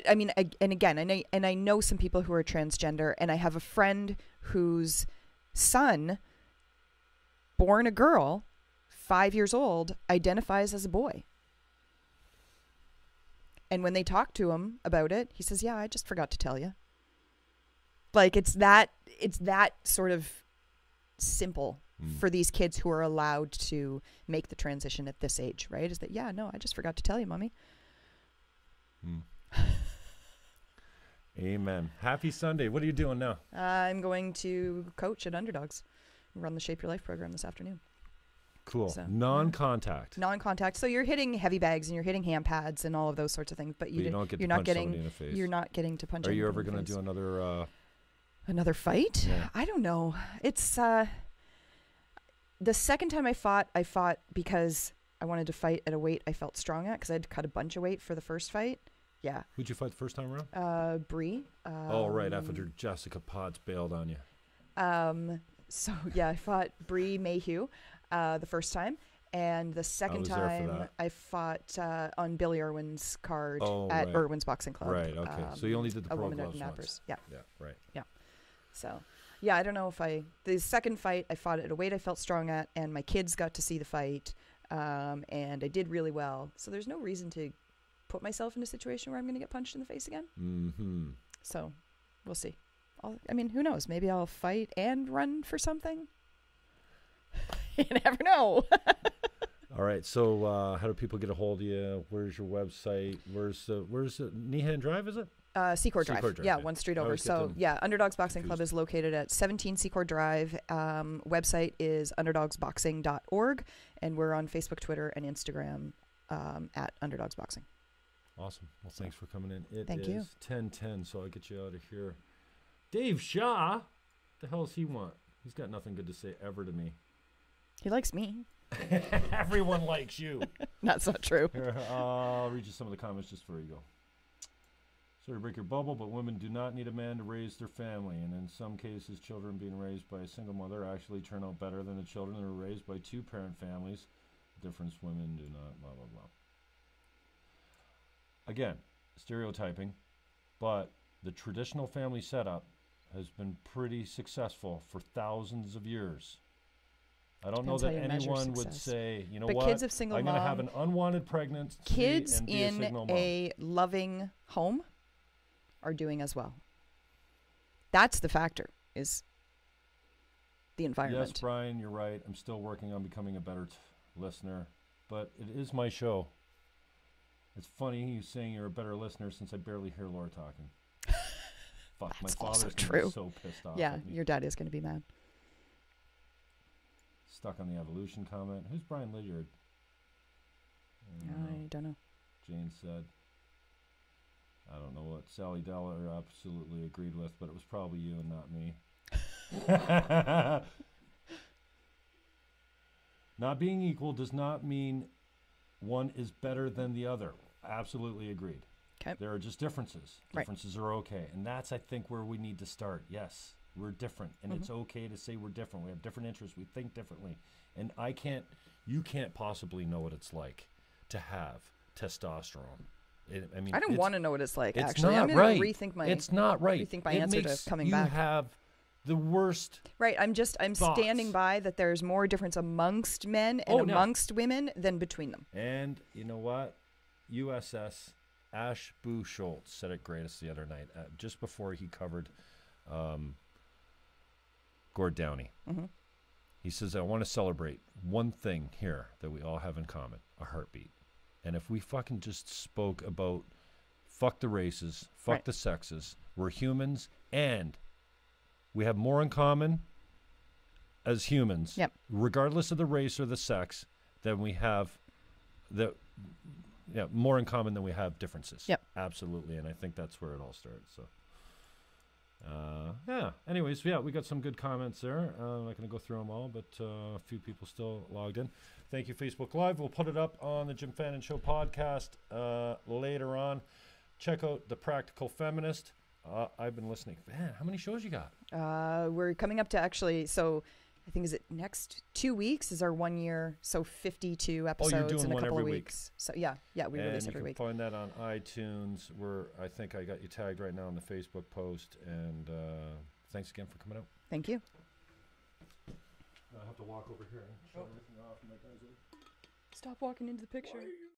I mean, I know some people who are transgender, and I have a friend whose son, born a girl, 5 years old, identifies as a boy. And when they talk to him about it, he says, "Yeah, I just forgot to tell you." Like, it's that sort of simple for these kids who are allowed to make the transition at this age, right? Is that, yeah, no, I just forgot to tell you, Mommy. Amen. Happy Sunday. What are you doing now? I'm going to coach at Underdogs, run the Shape Your Life program this afternoon. Cool. So, non-contact. Non-contact. So you're hitting heavy bags and you're hitting hand pads and all of those sorts of things, but you're not getting to punch. You're not getting to punch. Are you ever going to do another fight? Yeah. I don't know. It's the second time I fought because I wanted to fight at a weight I felt strong at, because I had to cut a bunch of weight for the first fight. Yeah. Who'd you fight the first time around? Bree. Right, after Jessica Potts bailed on you. So yeah, I fought Bree Mayhew the first time, and the second time I fought on Billy Irwin's card at Irwin's Boxing Club. Right. Okay. So you only did the pro gloves once. Yeah. Yeah. Right. Yeah. So, yeah, I don't know if the second fight I fought at a weight I felt strong at, and my kids got to see the fight, and I did really well. So there's no reason to put myself in a situation where I'm going to get punched in the face again. Mm-hmm. So we'll see. Who knows? Maybe I'll fight and run for something. You never know. All right. So how do people get a hold of you? Where's your website? Where's Nehan Drive, is it? Secord Drive. Yeah, one street over. So, Underdogs Boxing Club is located at 17 Secord Drive. Website is underdogsboxing.org. And we're on Facebook, Twitter, and Instagram at Underdogs Boxing. Awesome. Well, thanks for coming in. Thank you. 10:10, so I'll get you out of here. Dave Shaw, the hell does he want? He's got nothing good to say ever to me. He likes me. Everyone likes you. That's not true. Here, I'll read you some of the comments just before you go. Sorry to break your bubble, but women do not need a man to raise their family, and in some cases, children being raised by a single mother actually turn out better than the children that are raised by two-parent families. Difference women do not, blah, blah, blah. Again, stereotyping, but the traditional family setup has been pretty successful for thousands of years. I don't know that anyone would say, you know what, kids of single I'm going to have an unwanted pregnancy kids and be a single mom. a loving home are doing as well. That's the factor, is the environment. Yes, Brian, you're right. I'm still working on becoming a better listener, but it is my show. It's funny you saying you're a better listener since I barely hear Laura talking. Fuck, That's my father's true. Be so pissed off. Yeah, at me. Your dad is going to be mad. Stuck on the evolution comment. Who's Brian Lydiard? I don't know. Jane said. I don't know what Sally Deller absolutely agreed with, but it was probably you and not me. Not being equal does not mean one is better than the other. Absolutely agreed. Okay. There are just differences. Right. Differences are okay. And that's, I think, where we need to start. Yes, we're different. And it's okay to say we're different. We have different interests. We think differently. And you can't possibly know what it's like to have testosterone. I mean, I don't want to know what it's like. It's Actually, not I'm going right. to rethink my. It's not right. Rethink my it answer makes to coming you back. have the worst. Right. I'm thoughts. standing by that. There's more difference amongst men and amongst women than between them. And you know what? USS Ash Boo Schultz said it greatest the other night, just before he covered Gord Downey. Mm-hmm. He says, I want to celebrate one thing here that we all have in common, a heartbeat. And if we fucking just spoke about fuck the races, fuck the sexes, we're humans, and we have more in common as humans, regardless of the race or the sex, than we have more in common than we have differences. Yep. Absolutely. And I think that's where it all starts. So, anyways, we got some good comments there. I'm not going to go through them all, but a few people still logged in. Thank you, Facebook Live. We'll put it up on the Jim Fannon Show podcast later on. Check out The Practical Feminist. I've been listening. Man, how many shows you got? We're coming up to actually, so I think is it next 2 weeks is our 1 year, so 52 episodes you're doing in a one couple of every weeks. So we release every week. You can find that on iTunes. I think I got you tagged right now on the Facebook post. And thanks again for coming out. Thank you. I have to walk over here and shut everything off. My guys are... Stop walking into the picture.